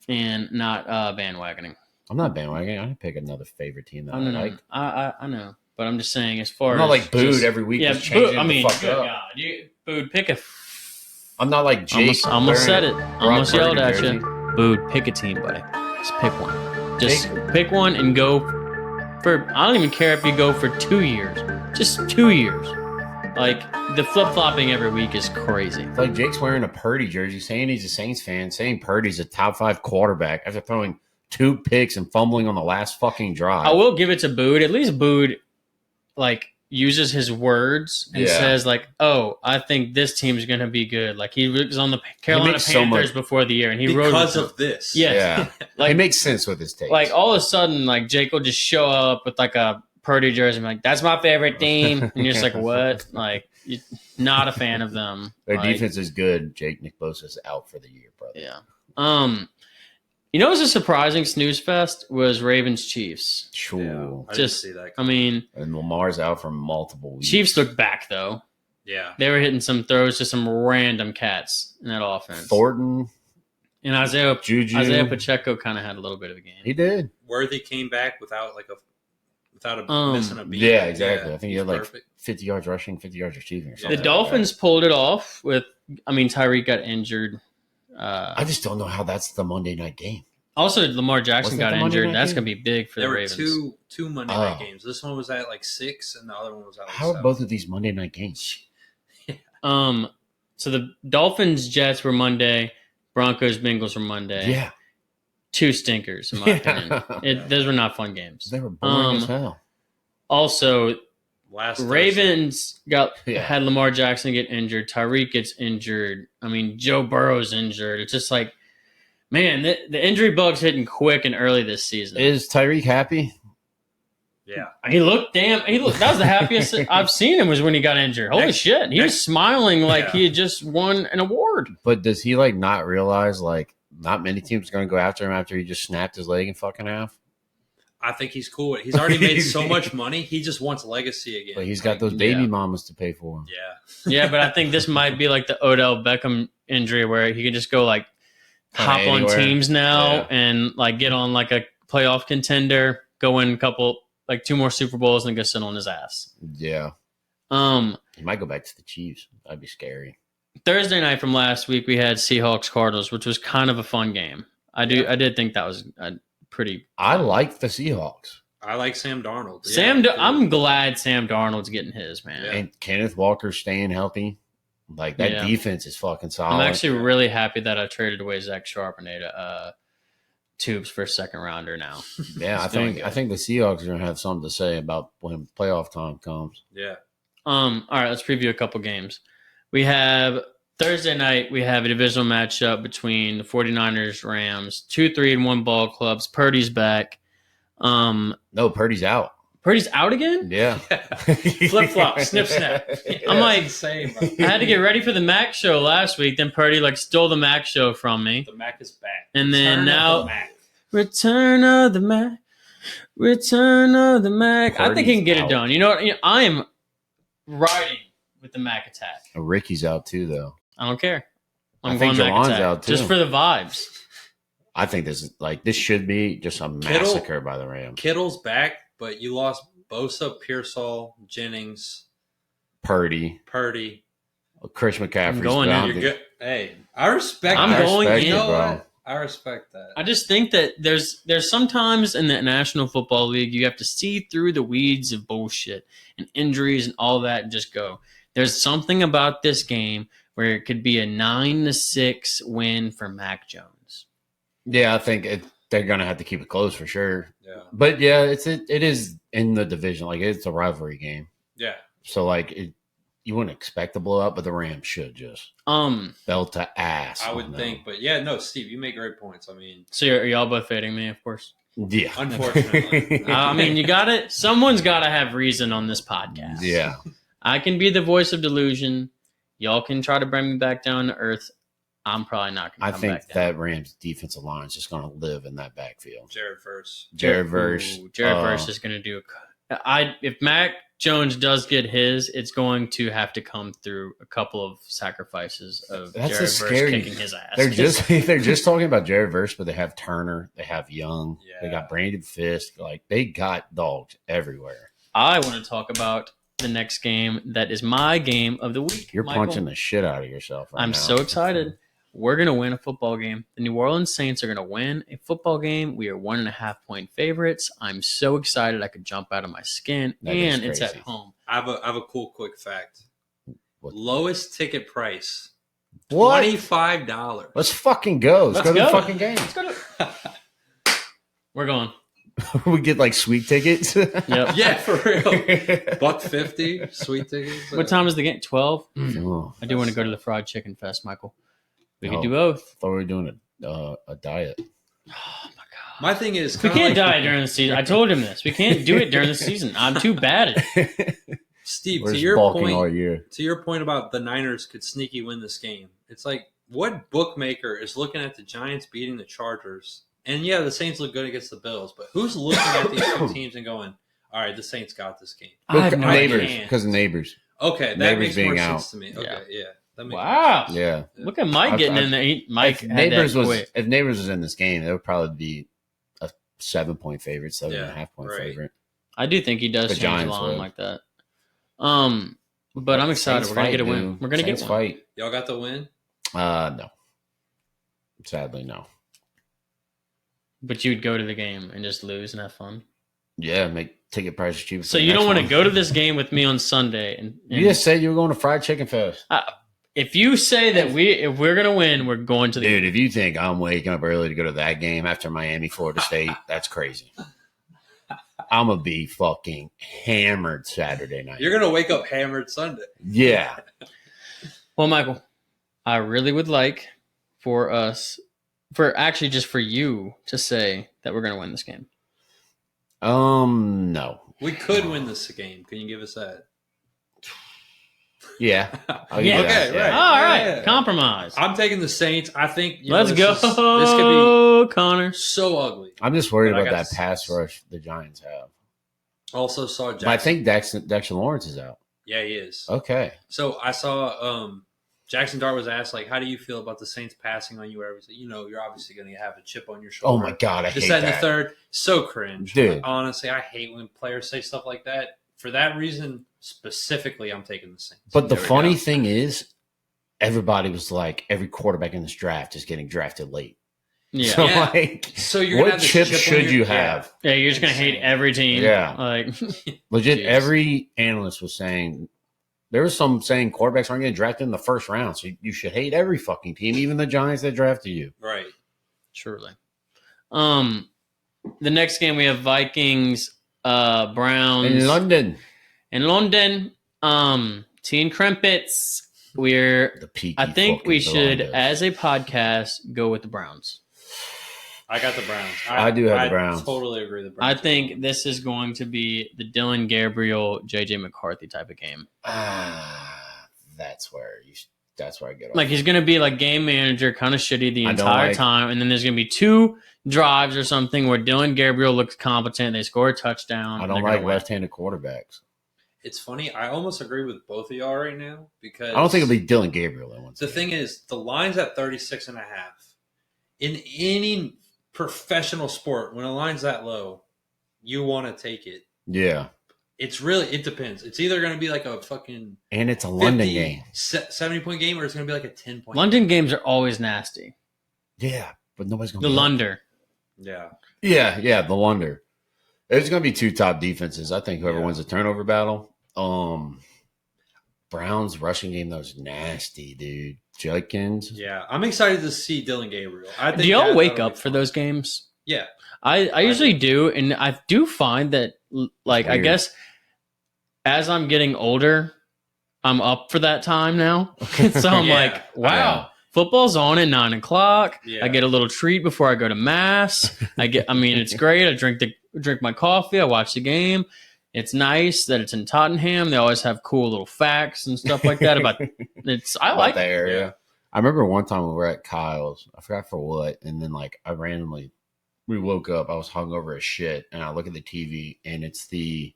S1: and not bandwagoning.
S2: I'm not bandwagoning. I pick another favorite team that I like.
S1: I know. But I'm just saying, as far
S2: I'm
S1: as
S2: not booed every week.
S1: Yeah,
S2: booed.
S1: I mean, good God, booed. Pick a.
S2: I'm not like Jake.
S1: Almost said it. Almost yelled at you. Booed. Pick a team, buddy. Just pick one. Just pick one and go for. I don't even care if you go for 2 years. Just 2 years. The flip flopping every week is crazy.
S2: It's like Jake's wearing a Purdy jersey, saying he's a Saints fan, saying Purdy's a top 5 quarterback after throwing 2 picks and fumbling on the last fucking drive.
S1: I will give it to Booed. At least Booed. Uses his words and says oh, I think this team is going to be good. He was on the Carolina Panthers before the year, and he wrote
S3: because of this.
S1: Yes.
S2: Yeah, it makes sense with his takes.
S1: All of a sudden, Jake will just show up with a Purdy jersey and be like, "That's my favorite team," and you're just like, "What?" You're not a fan of them.
S2: Their defense is good. Nick Bosa's out for the year, brother.
S1: Yeah. You know, it was a surprising snooze fest was Ravens Chiefs.
S2: Sure.
S3: Yeah, I didn't see that.
S1: I mean,
S2: and Lamar's out for multiple weeks.
S1: Chiefs looked back though.
S3: Yeah.
S1: They were hitting some throws to some random cats in that offense.
S2: Thornton
S1: and Isaiah
S2: Juju.
S1: Isaiah Pacheco kind of had a little bit of a game.
S2: He did.
S3: Worthy came back without missing a beat.
S2: Yeah, exactly. I think he had 50 yards rushing, 50 yards receiving or something.
S1: The Dolphins pulled it off with Tyreek got injured.
S2: I just don't know how that's the Monday night game.
S1: Also, Lamar Jackson got injured. That's going to be big for the Ravens.
S3: There were two Monday night games. This one was at 6, and the other one was at
S2: How
S3: 7.
S2: are both of these Monday night games?
S1: So the Dolphins Jets were Monday, Broncos Bengals were Monday.
S2: Yeah,
S1: 2 stinkers in my opinion. Those were not fun games.
S2: They were boring as hell.
S1: Also, Ravens
S3: Thursday.
S1: had Lamar Jackson get injured. Tyreek gets injured. Joe Burrow's injured. It's just man, the injury bug's hitting quick and early this season.
S2: Is Tyreek happy?
S3: Yeah.
S1: He looked that was the happiest I've seen him was when he got injured. Holy shit. He was smiling he had just won an award.
S2: But does he not realize not many teams are going to go after him after he just snapped his leg in fucking half?
S3: I think he's cool. He's already made so much money. He just wants legacy again.
S2: But he's got those baby mamas to pay for him.
S3: Yeah.
S1: Yeah, but I think this might be the Odell Beckham injury where he could just go hop on teams now and get on a playoff contender, go win a couple 2 more Super Bowls and go sit on his ass.
S2: Yeah. He might go back to the Chiefs. That'd be scary.
S1: Thursday night from last week we had Seahawks Cardinals, which was kind of a fun game. I did think that was pretty.
S2: I like the Seahawks.
S3: I like Sam Darnold.
S1: I'm glad Sam Darnold's getting his, man.
S2: Yeah. And Kenneth Walker's staying healthy. That defense is fucking solid.
S1: I'm actually really happy that I traded away Zach Charbonnet to tubes for a second rounder now.
S2: Yeah, I think the Seahawks are going to have something to say about when playoff time comes.
S3: Yeah.
S1: All right, let's preview a couple games. We have Thursday night, we have a divisional matchup between the 49ers, Rams, 2-3-1 ball clubs. Purdy's back.
S2: No, Purdy's out.
S1: Purdy's out again?
S2: Yeah.
S1: Flip-flop, snip-snap. I'm like,
S3: same.
S1: I had to get ready for the Mac show last week. Then Purdy stole the Mac show from me.
S3: The Mac is back.
S1: And then now,
S3: Return of the Mac.
S1: Return of the Mac.
S2: Purdy's
S1: I think he can get
S2: out.
S1: it done. You know what? I am riding with the Mac attack.
S2: Ricky's out too, though.
S1: I don't care.
S2: I think Jawan's out too.
S1: Just for the vibes.
S2: I think this should be just a massacre by the Rams.
S3: Kittle's back, but you lost Bosa, Pearsall, Jennings,
S2: Purdy, Chris McCaffrey's
S1: I'm going in.
S3: You're good. Hey, I respect
S1: I'm
S3: that.
S1: going in.
S3: You know
S2: bro.
S3: what? I respect that.
S1: I just think that there's sometimes in the National Football League you have to see through the weeds of bullshit and injuries and all that and just go. There's something about this game where it could be a 9-6 win for Mac Jones.
S2: Yeah, I think they're going to have to keep it close for sure.
S3: Yeah.
S2: But yeah, it is in the division. It's a rivalry game.
S3: Yeah.
S2: So you wouldn't expect to blow up, but the Rams should just belt to ass.
S3: I would think, but yeah, no, Steve, you make great points. I mean,
S1: So are y'all both fading me, of course?
S2: Yeah.
S3: Unfortunately.
S1: I mean, you got it. Someone's got to have reason on this podcast.
S2: Yeah.
S1: I can be the voice of delusion. Y'all can try to bring me back down to earth. I'm probably not going
S2: I
S1: to come
S2: think
S1: back down.
S2: that Rams defensive line is just going to live in that backfield.
S3: Jared first.
S2: Jared Verse.
S1: Jared Verse is going to do if Mac Jones does get his, it's going to have to come through a couple of sacrifices of
S2: That's
S1: Jared
S2: a
S1: Verse
S2: scary-
S1: kicking his ass.
S2: They're just talking about Jared Verse, but they have Turner, they have Young, they
S3: Yeah.
S2: got Brandon Fisk. They got dogs everywhere.
S1: I want to talk about the next game that is my game of the week.
S2: You're
S1: Michael.
S2: punching the shit out of yourself right now.
S1: I'm so excited. We're going to win a football game. The New Orleans Saints are going to win a football game. We are 1.5 point favorites. I'm so excited I could jump out of my skin.
S2: That is
S1: And it's at
S2: crazy.
S1: home.
S3: I have a cool quick fact.
S2: What?
S3: Lowest ticket price.
S2: What?
S3: $25.
S2: Let's fucking go. Let's go to the fucking game.
S1: Let's go We're going.
S2: We get sweet tickets.
S1: Yep.
S3: Yeah, for real. $1.50 sweet tickets.
S1: What time is the game? 12?
S2: Oh,
S1: I do want to go to the Fried Chicken Fest, Michael. We can
S2: Oh.
S1: do both.
S2: I thought we were doing a diet.
S1: Oh, my God.
S3: My thing is,
S1: We
S3: kinda
S1: can't
S3: like-
S1: die during the season. I told him this. We can't do it during the season. I'm too bad at it.
S3: Steve,
S2: We're
S3: to
S2: just
S3: your
S2: bulking
S3: point,
S2: all year.
S3: about the Niners could sneaky win this game. It's like, what bookmaker is looking at the Giants beating the Chargers? And yeah, the Saints look good against the Bills, but who's looking at these two teams and going, all right, the Saints got this game?
S1: I have no
S2: Neighbors,
S1: idea.
S2: because of neighbors.
S3: Okay, that
S2: Neighbors
S3: makes more
S2: being
S3: sense
S2: out.
S3: to me. Okay, yeah. That makes
S1: Wow.
S2: Yeah.
S1: Look at Mike getting in there. Mike
S2: If
S1: had
S2: neighbors
S1: that quick.
S2: if neighbors was in this game, it would probably be a 7 point favorite, 7.5 point
S3: right.
S2: favorite.
S1: I do think he does
S2: The
S1: change
S2: Giants
S1: the line
S2: would.
S1: like that. But I'm excited.
S2: Saints
S1: We're gonna get a
S2: fight,
S1: win.
S2: dude.
S1: We're gonna
S2: Saints
S1: get one.
S2: fight.
S3: Y'all got the win?
S2: No. Sadly, no.
S1: But you'd go to the game and just lose and have fun.
S2: Yeah, make ticket prices cheaper.
S1: So you don't want to go to this game with me on Sunday. And
S2: You just said you were going to Fried Chicken Fest.
S1: if you say that if we're gonna win, we're going to the
S2: Dude, if you think I'm waking up early to go to that game after Miami, Florida State, that's crazy. I'm going to be fucking hammered Saturday night.
S3: You're going to wake up hammered Sunday.
S2: Yeah.
S1: Well, Michael, I really would like for you to say that we're gonna win this game.
S2: No.
S3: We could win this game. Can you give us that?
S2: Yeah. I'll give
S1: Yeah.
S2: you that,
S3: Okay,
S2: yeah.
S3: right.
S1: All right,
S3: Yeah.
S1: compromise.
S3: I'm taking the Saints. I think
S1: Let's
S3: this
S1: go,
S3: This could
S1: Connor.
S3: be so ugly.
S2: I'm just worried
S3: But I
S2: about
S3: got
S2: that
S3: the
S2: pass
S3: Saints.
S2: rush the Giants have.
S3: Also saw Jackson.
S2: But I think Dexter Lawrence is out.
S3: Yeah, he is.
S2: Okay.
S3: So I saw Jackson Dart was asked, how do you feel about the Saints passing on you? You're obviously going to have a chip on your
S2: Oh,
S3: shoulder.
S2: my God. I
S3: This,
S2: hate
S3: that, and the
S2: that.
S3: third. So cringe.
S2: Dude.
S3: Like, honestly, I hate when players say stuff like that. For that reason, specifically, I'm taking the Saints.
S2: But the
S3: There we
S2: funny
S3: go.
S2: thing is, everybody was like, every quarterback in this draft is getting drafted late.
S1: Yeah,
S2: So,
S3: Yeah. So you're gonna
S2: what
S3: have this
S2: chip
S3: chip on
S2: should
S3: your-
S2: you
S3: yeah.
S2: have?
S1: yeah. You're just gonna hate every team.
S2: Yeah.
S1: like
S2: Legit,
S1: Jeez.
S2: every analyst was saying, there was some saying quarterbacks aren't getting drafted in the first round. So you should hate every fucking team, even the Giants that drafted you.
S3: Right.
S1: truly. The next game we have Vikings, Browns
S2: in London.
S1: Teen Crumpets. I think we should, as a podcast, go with the Browns.
S3: I got the Browns.
S2: I do have the Browns.
S3: I totally agree with the Browns.
S1: I think this is going to be the Dylan Gabriel, JJ McCarthy type of game.
S2: That's where I get off.
S1: Like he's going to be like game manager, kind of shitty the entire time, and then there's going to be 2 drives or something where Dylan Gabriel looks competent. They score a touchdown.
S2: I don't like left-handed quarterbacks.
S3: It's funny. I almost agree with both of y'all right now because
S2: I don't think it'll be Dylan Gabriel that one.
S3: The thing is, the line's at 36.5. In any professional sport, when a line's that low, you want to take it.
S2: Yeah.
S3: It depends. It's either going to be like a fucking
S2: and it's a London game,
S3: 70-point game, or it's going to be like a 10-point.
S1: London games are always nasty.
S2: Yeah, but nobody's going
S1: to. The Lunder.
S3: Yeah,
S2: the Lunder. There's going to be 2 top defenses. I think whoever wins the turnover battle. Browns rushing game, that was nasty, dude. Judkins.
S3: Yeah, I'm excited to see Dylan Gabriel.
S1: Do y'all wake up for those games?
S3: Yeah,
S1: I usually do, and I do find that, like, I guess as I'm getting older, I'm up for that time now. So I'm like, wow, football's on at 9 o'clock. Yeah. I get a little treat before I go to mass. It's great. I drink my coffee. I watch the game. It's nice that it's in Tottenham. They always have cool little facts and stuff like that about it's. I like
S2: the area. Yeah. I remember one time we were at Kyle's. I forgot for what, and then like we woke up. I was hungover as shit, and I look at the TV, and it's the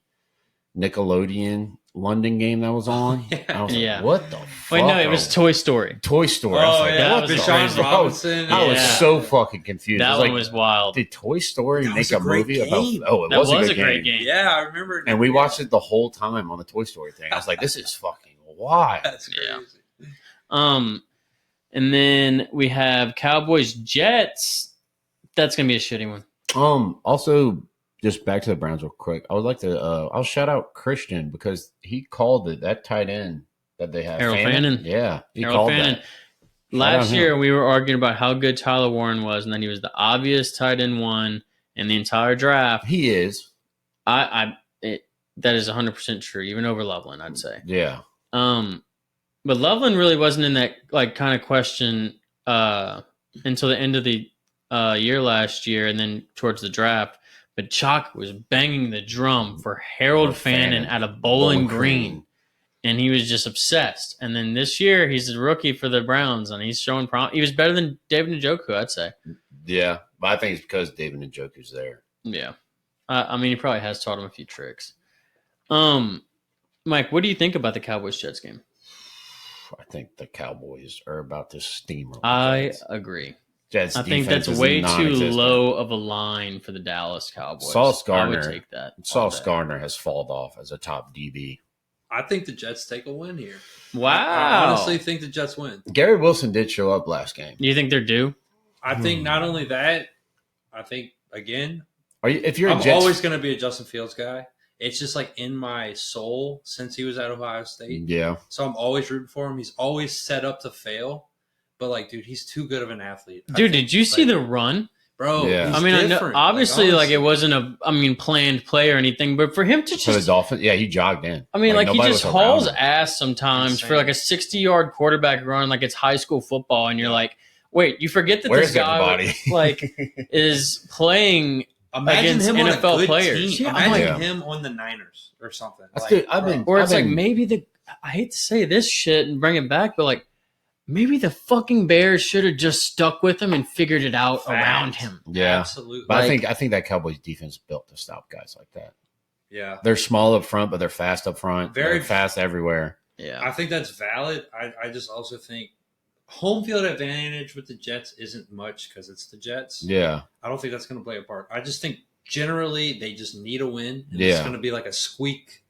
S2: Nickelodeon London game that was on. I was like, what the fuck?
S1: Wait, no, it was Toy Story.
S2: Toy Story.
S3: Oh, that was Deshaun Robinson.
S2: I was so fucking confused.
S1: That one was wild.
S2: Did Toy Story make a movie about?
S1: That was a great game.
S3: Yeah, I remember.
S2: And we watched it the whole time on the Toy Story thing. I was like, this is fucking wild.
S3: That's crazy.
S1: Yeah. And then we have Cowboys Jets. That's gonna be a shitty one.
S2: Also, just back to the Browns real quick. I would like to I'll shout out Christian because he called it, that tight end that they have.
S1: Harold Fannin.
S2: Yeah. He called that.
S1: Last year we were arguing about how good Tyler Warren was, and then he was the obvious tight end 1 in the entire draft.
S2: He is.
S1: That is 100% true, even over Loveland, I'd say.
S2: Yeah.
S1: But Loveland really wasn't in that like kind of question until the end of the year last year, and then towards the draft. But Chalk was banging the drum for Harold Fannin out of Bowling Green, and he was just obsessed. And then this year, he's a rookie for the Browns, and he's showing he was better than David Njoku, I'd say.
S2: Yeah, but I think it's because David Njoku's there.
S1: Yeah, he probably has taught him a few tricks. Mike, what do you think about the Cowboys-Jets game?
S2: I think the Cowboys are about to steamroll.
S1: I agree.
S2: Jets
S1: I think that's way too low of a line for the Dallas Cowboys.
S2: Sauce Gardner,
S1: I would take that.
S2: Sauce Gardner has fallen off as a top DB.
S3: I think the Jets take a win here.
S1: Wow.
S3: I honestly think the Jets win.
S2: Gary Wilson did show up last game.
S1: You think they're due?
S3: I think not only that, I think, again,
S2: I'm
S3: always going to be a Justin Fields guy. It's just like in my soul since he was at Ohio State.
S2: Yeah.
S3: So I'm always rooting for him. He's always set up to fail. But, like, dude, he's too good of an athlete.
S1: Dude, did you see the run?
S3: Bro,
S2: yeah.
S1: I know, obviously, it wasn't planned play or anything. But for him to just...
S2: For the Dolphins, yeah, he jogged in.
S1: I mean, he just hauls ass sometimes for, like, a 60-yard quarterback run like it's high school football. And you're like, wait, you forget that this guy, is playing against
S3: him
S1: NFL players.
S3: Yeah, imagine him on the Niners or something.
S1: Maybe I hate to say this shit and bring it back, but, like, maybe the fucking Bears should have just stuck with him and figured it out around him.
S2: Yeah,
S3: absolutely.
S2: But I think that Cowboys defense built to stop guys like that.
S3: Yeah,
S2: they're small up front, but they're fast up front.
S3: Very
S2: fast everywhere.
S1: Yeah,
S3: I think that's valid. I just also think home field advantage with the Jets isn't much because it's the Jets.
S2: Yeah,
S3: I don't think that's going to play a part. I just think generally they just need a win. And it's going to be like a squeak.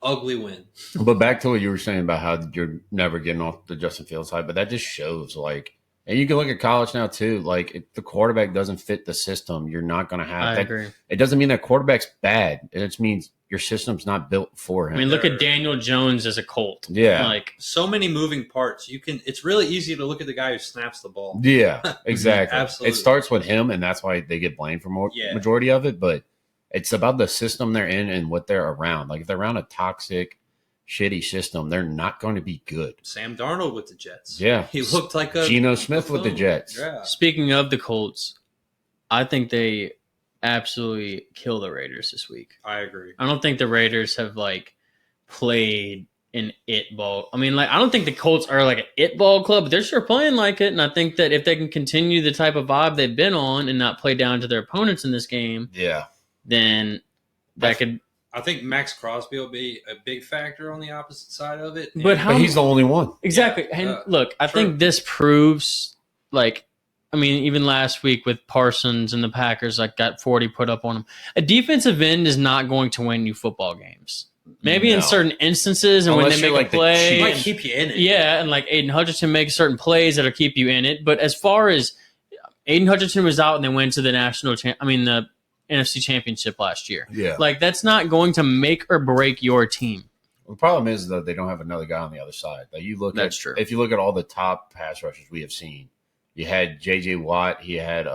S3: Ugly win.
S2: But back to what you were saying about how you're never getting off the Justin Fields side, but that just shows, and you can look at college now too, if the quarterback doesn't fit the system, you're not going to have
S1: I agree.
S2: It doesn't mean that quarterback's bad. It just means your system's not built for him.
S1: I mean, look at Daniel Jones as a Colt.
S2: Yeah.
S1: Like
S3: so many moving parts. It's really easy to look at the guy who snaps the ball.
S2: Yeah, exactly.
S3: Absolutely.
S2: It starts with him, and that's why they get blamed for majority of it. But it's about the system they're in and what they're around. Like if they're around a toxic, shitty system, they're not going to be good.
S3: Sam Darnold with the Jets.
S2: Yeah.
S3: He looked like a
S2: Geno Smith with the Jets.
S3: Yeah.
S1: Speaking of the Colts, I think they absolutely kill the Raiders this week.
S3: I agree.
S1: I don't think the Raiders have like played an it ball. I mean, like I don't think the Colts are like an it ball club, but they're sure playing like it. And I think that if they can continue the type of vibe they've been on and not play down to their opponents in this game, then that could.
S3: I think Max Crosby will be a big factor on the opposite side of it.
S2: But he's the only one.
S1: Exactly. Yeah, and look, I think this proves, like, I mean, even last week with Parsons and the Packers, like, got 40 put up on them. A defensive end is not going to win you football games. Maybe in certain instances, and
S2: unless
S1: when they make a play,
S3: it might keep you in it.
S1: Yeah, and like Aiden Hutchinson makes certain plays that'll keep you in it. But as far as Aiden Hutchinson was out and they went to the the NFC Championship last year.
S2: Yeah.
S1: Like, that's not going to make or break your team.
S2: The problem is, though, they don't have another guy on the other side. Like
S1: That's true.
S2: If you look at all the top pass rushers we have seen, you had J.J. Watt, he had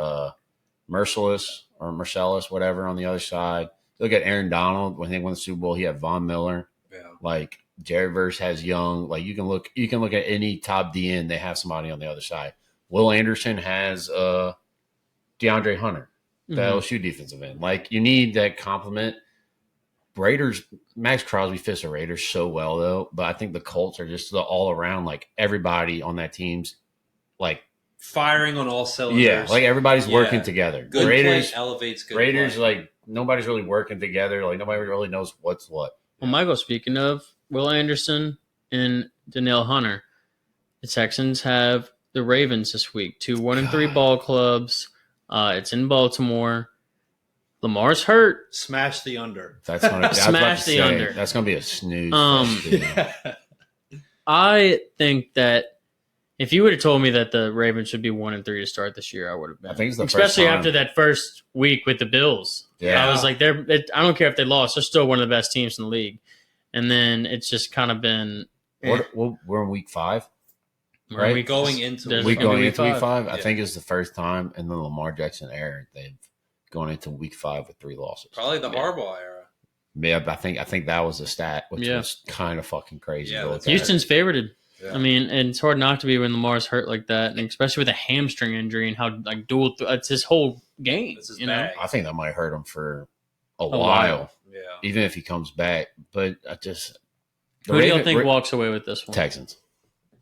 S2: Marcellus, whatever, on the other side. Look at Aaron Donald. When they won the Super Bowl, he had Von Miller.
S3: Yeah.
S2: Like, Jerry Verse has Young. Like, you can look at any top DN, they have somebody on the other side. Will Anderson has DeAndre Hunter. The LSU defensive end. Like, you need that complement. Raiders, Max Crosby fits the Raiders so well, though. But I think the Colts are just the all around, like, everybody on that team's, like,
S3: firing on all cylinders.
S2: Yeah, like, everybody's working together.
S3: Good
S2: Raiders
S3: play elevates good
S2: Raiders,
S3: play.
S2: like, nobody's really working together. Like, nobody really knows what's what.
S1: Well, Michael, speaking of Will Anderson and Danielle Hunter, the Texans have the Ravens this week. 2 1-3 ball clubs. It's in Baltimore. Lamar's hurt.
S3: Smash the under.
S2: That's gonna
S1: smash the under.
S2: That's gonna be a snooze.
S1: I think that if you would have told me that the Ravens should be 1-3 to start this year, I would have been.
S2: I think it's the
S1: especially
S2: first time.
S1: after that first week with the Bills.
S2: Yeah.
S1: I was like, I don't care if they lost; they're still one of the best teams in the league. And then it's just kind of been.
S2: We're in week 5. Right?
S3: Week going into
S2: week 5. I think it's the first time in the Lamar Jackson era they've gone into week 5 with 3 losses.
S3: Probably the Harbaugh era.
S2: Yeah, but I think that was a stat, which was kind of fucking crazy.
S3: Yeah,
S1: Houston's favorited.
S3: Yeah.
S1: I mean, and it's hard not to be when Lamar's hurt like that, and especially with a hamstring injury and how like it's his whole game.
S3: It's his
S1: you know,
S3: bag.
S2: I think that might hurt him for a while.
S3: Yeah.
S2: Even if he comes back. But I just
S1: who do y'all think walks away with this one?
S2: Texans.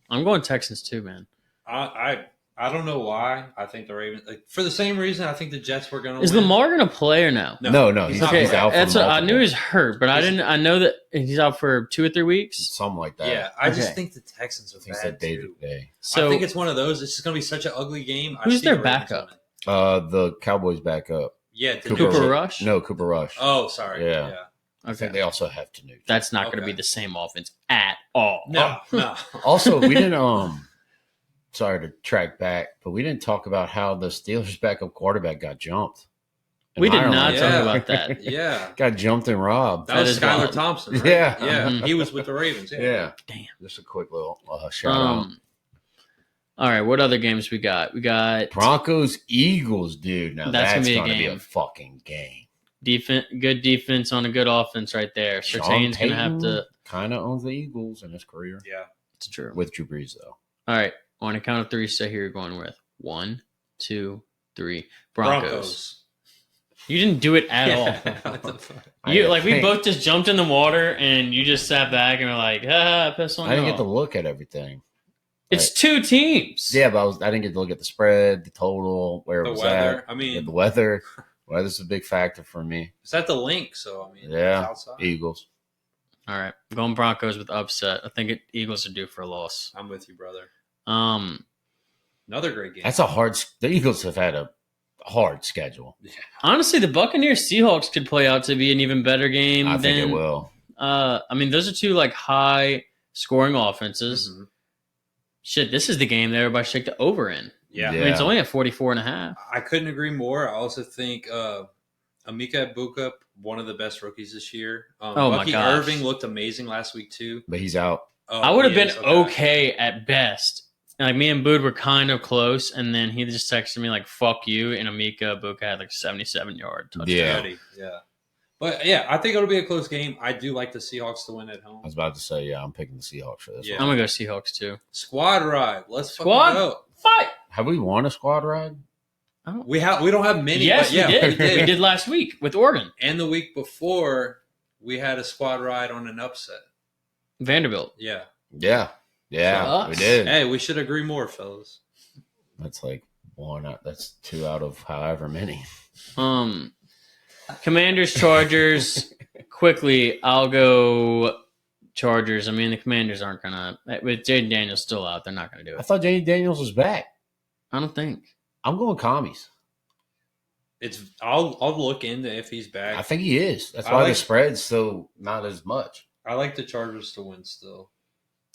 S1: I'm going Texans too, man.
S3: I don't know why. I think the Ravens, for the same reason, I think the Jets were going to win.
S1: Is Lamar going to play or no?
S2: No. He's out.
S1: That's what I knew. He's hurt, but I know that he's out for 2 or 3 weeks,
S2: something like that.
S3: Yeah, I just think the Texans are bad
S2: day
S3: too.
S2: to day.
S1: So
S3: I think it's one of those. It's just going to be such an ugly game.
S1: Who's their backup?
S2: The Cowboys backup.
S3: Yeah,
S1: Cooper Rush.
S2: No, Cooper Rush.
S3: Oh, sorry.
S2: Yeah.
S1: Okay.
S2: I think they also have Tanucci.
S1: That's not going to be the same offense at all.
S3: No.
S2: Also, we didn't. Sorry to track back, but we didn't talk about how the Steelers' backup quarterback got jumped.
S1: We did not talk about that.
S3: Yeah.
S2: Got jumped and robbed.
S3: That was Skylar Thompson, right?
S2: Yeah.
S3: Yeah. He was with the Ravens.
S2: Yeah.
S1: Damn.
S2: Just a quick little shout out.
S1: All right, what other games we got? We got
S2: Broncos, Eagles, dude. Now that's going to be a fucking game.
S1: Good defense on a good offense right there. Surtain's going to have to.
S2: Kind of owns the Eagles in his career.
S3: Yeah.
S1: It's true.
S2: With Drew Brees, though.
S1: All right. On a count of 3, say who you're going with. 1, 2, 3. Broncos. You didn't do it at all. We both just jumped in the water and you just sat back and were like, piss on.
S2: I didn't get to look at everything.
S1: It's 2 teams.
S2: Yeah, but I didn't get to look at the spread, the total, where it was
S3: weather.
S2: at.
S3: I mean,
S2: the weather. Weather's a big factor for me.
S3: It's at the link, so I mean,
S2: yeah,
S3: it's outside.
S2: Eagles.
S1: All right, I'm going Broncos with upset. I think Eagles are due for a loss.
S3: I'm with you, brother.
S2: Another
S3: great game.
S2: That's the Eagles have had a hard schedule.
S3: Yeah.
S1: Honestly, the Buccaneers Seahawks could play out to be an even better game.
S2: I think it will.
S1: I mean, those are 2 high scoring offenses.
S3: Mm-hmm.
S1: Shit, this is the game that everybody should take the over in.
S3: Yeah.
S1: I mean, it's only at 44.5.
S3: I couldn't agree more. I also think Emeka Egbuka, one of the best rookies this year.
S1: Oh my
S3: Bucky
S1: gosh.
S3: Irving looked amazing last week too.
S2: But he's out.
S1: I would have been okay at best. Like, me and Bood were kind of close, and then he just texted me, like, fuck you, and Emeka Egbuka had, like, 77-yard touchdown.
S3: Yeah. But, yeah, I think it'll be a close game. I do like the Seahawks to win at home.
S2: I was about to say, I'm picking the Seahawks for this one.
S1: I'm going to go Seahawks, too.
S3: Squad ride. Let's
S1: Squad
S3: go.
S1: Fight!
S2: Have we won a squad ride?
S3: We don't have many.
S1: Yes,
S3: but yeah,
S1: we did. We did last week with Oregon.
S3: And the week before, we had a squad ride on an upset.
S1: Vanderbilt.
S3: Yeah.
S2: Yeah. Yeah, we did.
S3: Hey, we should agree more, fellas.
S2: That's like that's 2 out of however many.
S1: Commanders, Chargers. Quickly, I'll go Chargers. I mean, the Commanders aren't going to. With Jaden Daniels still out, they're not going to do
S2: I
S1: it.
S2: thought Jaden Daniels was back.
S1: I don't think.
S2: I'm going Commies.
S3: I'll look into if he's back.
S2: I think he is. That's why the spread's still not as much.
S3: I like the Chargers to win still.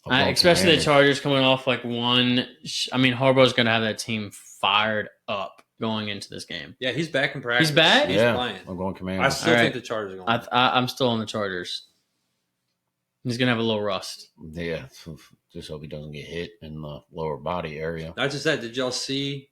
S1: Especially the Chargers coming off like one. I mean, Harbaugh's going to have that team fired up going into this game.
S3: Yeah, he's back in practice.
S1: He's back?
S3: He's playing.
S2: I'm going Commanders.
S3: I still think the Chargers are going.
S1: I'm still on the Chargers. He's going to have a little rust.
S2: Yeah, just hope he doesn't get hit in the lower body area.
S3: Not just that. Did y'all see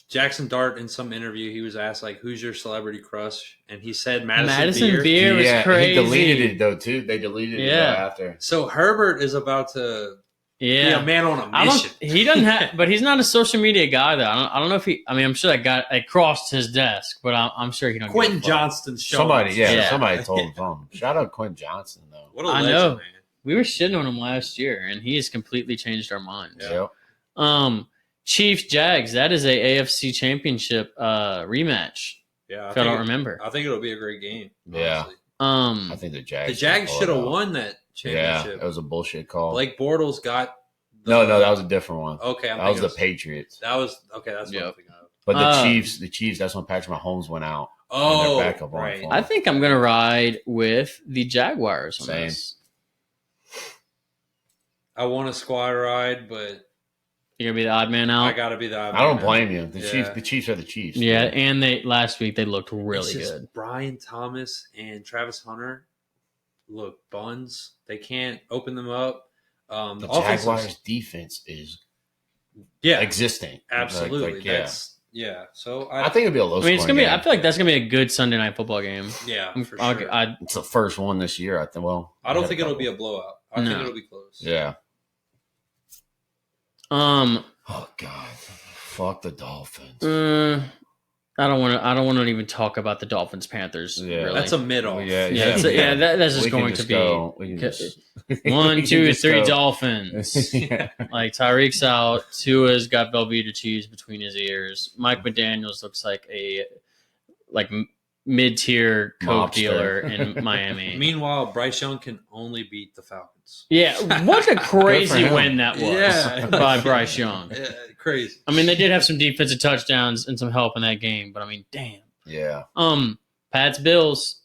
S3: Jackson Dart in some interview? He was asked, like, who's your celebrity crush? And he said Madison Beer.
S1: Was crazy.
S2: He deleted it, though, too. They deleted it after.
S3: So Herbert is about to be a man on a mission.
S1: He doesn't have, but he's not a social media guy, though. I don't know if he. I mean, I'm sure that guy crossed his desk, but I'm sure he don't.
S3: Quentin Johnston.
S2: Somebody told him something. Shout out Quentin Johnston, though.
S3: What a legend,
S1: I know.
S3: man.
S1: We were shitting on him last year, and he has completely changed our minds.
S2: Yep.
S1: Chiefs Jags. That is a AFC Championship rematch.
S3: Yeah,
S1: I don't remember.
S3: I think it'll be a great game.
S2: Yeah.
S3: Honestly.
S2: I think the Jags.
S3: The Jags should have won that championship.
S2: Yeah, it was a bullshit call.
S3: Blake Bortles got.
S2: No, that was a different one.
S3: Okay,
S2: that was the Patriots.
S3: That was okay. That's what I'm thinking of.
S2: But the Chiefs. That's when Patrick Mahomes went out.
S3: Oh,
S1: right. I think I'm gonna ride with the Jaguars on this.
S3: I want a squad ride, but
S1: you're gonna be the odd man out.
S3: I gotta be the odd man.
S2: I don't blame you. The Chiefs are the Chiefs.
S1: Yeah, and last week they looked really good.
S3: Brian Thomas and Travis Hunter look buns. They can't open them up.
S2: The Jaguars' defense is existing.
S3: Absolutely. So I
S2: think it'll be a low. I mean,
S1: it's gonna be. I feel like that's gonna be a good Sunday night football game.
S3: Yeah, for sure.
S2: It's the first one this year. I think. Well,
S3: I don't think it'll be a blowout. I think it'll be close.
S2: Yeah. Oh God! Fuck the Dolphins.
S1: I don't want to even talk about the Dolphins Panthers.
S2: Yeah,
S1: really.
S3: That's a middle.
S1: That's just going to be 1, 2, 3 Dolphins. Like Tyreek's out, Tua's got Velveeta cheese between his ears. Mike McDaniels looks like a mid-tier coke dealer in Miami.
S3: Meanwhile, Bryce Young can only beat the Falcons.
S1: Yeah, what a crazy win that was by Bryce Young.
S3: Yeah, crazy.
S1: I mean, they did have some defensive touchdowns and some help in that game, but I mean, damn.
S2: Yeah.
S1: Pats Bills.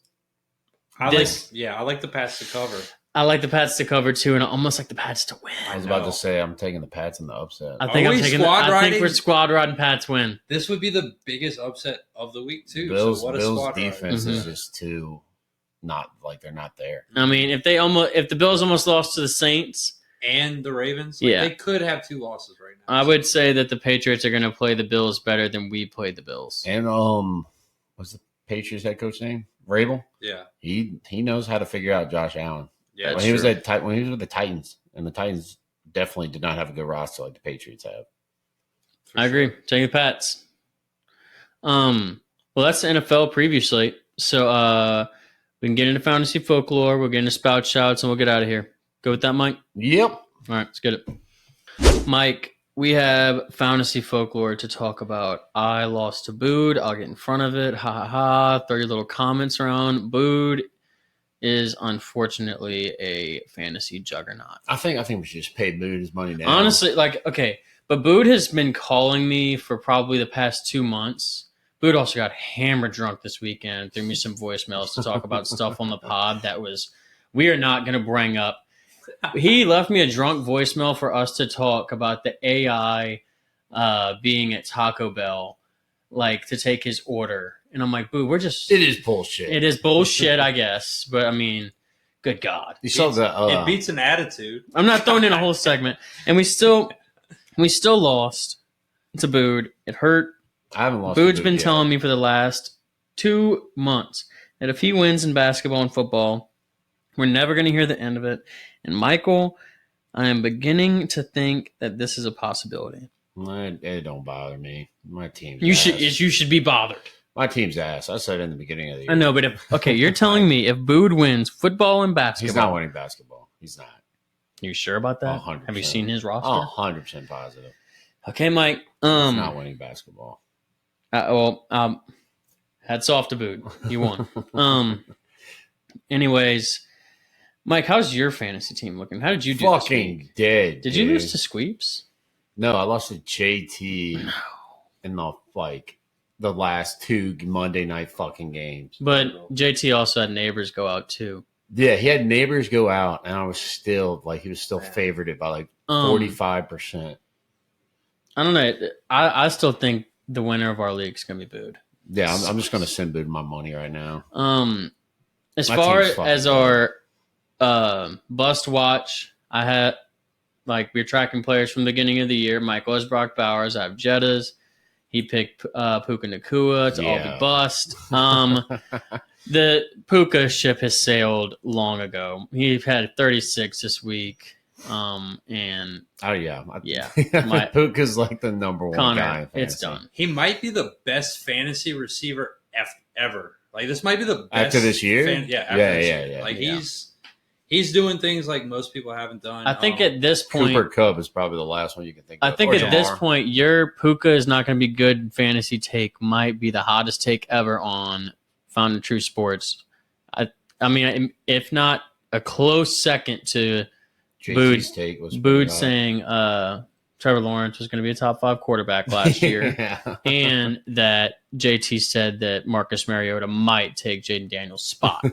S3: I like the Pats to cover.
S1: I like the Pats to cover too, and I almost like the Pats to win.
S2: I was about to say I'm taking the Pats in the upset.
S1: I think we're squad riding Pats win.
S3: This would be the biggest upset of the week too.
S2: Bills
S3: squad
S2: defense is just too they're not there.
S1: I mean, if the Bills almost lost to the Saints
S3: and the Ravens, they could have 2 losses right now.
S1: I would say that the Patriots are going to play the Bills better than we played the Bills.
S2: And what's the Patriots head coach name? Vrabel.
S3: Yeah,
S2: he knows how to figure out Josh Allen.
S3: Yeah,
S2: when he was with the Titans, and the Titans definitely did not have a good roster like the Patriots have.
S1: I agree. Taking the Pats. Well, that's the NFL preview slate. So we can get into fantasy folklore. We'll get into spout shouts, and we'll get out of here. Go with that, Mike?
S2: Yep.
S1: All right, let's get it. Mike, we have fantasy folklore to talk about. I lost to Bood. I'll get in front of it. Ha ha ha. Throw your little comments around. Bood is unfortunately a fantasy juggernaut.
S2: I think we should just pay Bood his money now.
S1: Honestly, but Bood has been calling me for probably the past 2 months. Bood also got hammered drunk this weekend, threw me some voicemails to talk about stuff on the pod that we are not going to bring up. He left me a drunk voicemail for us to talk about the AI being at Taco Bell like to take his order. And I'm like, boo,
S2: it is bullshit.
S1: It is bullshit, I guess. But I mean, good God.
S2: You saw
S3: it beats an attitude.
S1: I'm not throwing in a whole segment. And we still lost. It's a Bood. It hurt.
S2: I haven't lost.
S1: Bood's been telling me for the last 2 months that if he wins in basketball and football, we're never going to hear the end of it. And Michael, I am beginning to think that this is a possibility.
S2: It don't bother me. My team's
S1: you
S2: ass.
S1: You should be bothered.
S2: My team's ass. I said it in the beginning of the year.
S1: I know, but you're telling me if Bood wins football and basketball,
S2: he's not winning basketball. He's not.
S1: You sure about that?
S2: 100%.
S1: Have you seen his roster?
S2: 100% positive.
S1: Okay, Mike.
S2: He's not winning basketball.
S1: Hats off to Bood. You won. Anyways, Mike, how's your fantasy team looking? How did you do?
S2: Fucking dead.
S1: Did you lose to Squeeps?
S2: No, I lost to JT in the last 2 Monday night fucking games.
S1: But JT also had neighbors go out too.
S2: Yeah, he had neighbors go out, and I was still he was still favored it by 45%.
S1: I don't know. I still think the winner of our league is going to be Bood.
S2: Yeah, I'm just going to send Bood my money right now.
S1: As far as our bust watch, I had we're tracking players from the beginning of the year. Michael has Brock Bowers. I have Jettas. He picked Puka Nacua to all be bust. The Puka ship has sailed long ago. He had 36 this week. And
S2: Puka's like the number one
S1: Connor,
S2: guy.
S1: It's done.
S3: He might be the best fantasy receiver ever. Like this might be the best
S2: after this year.
S3: Yeah. Like he's doing things like most people haven't done.
S1: I think at this point,
S2: Cooper Kupp is probably the last one you can think of.
S1: I think at this point, your Puka is not going to be good fantasy take. Might be the hottest take ever on Found in True Sports. I mean, if not a close second to Bood saying Trevor Lawrence was going to be a top 5 quarterback last year, and that JT said that Marcus Mariota might take Jaden Daniels' spot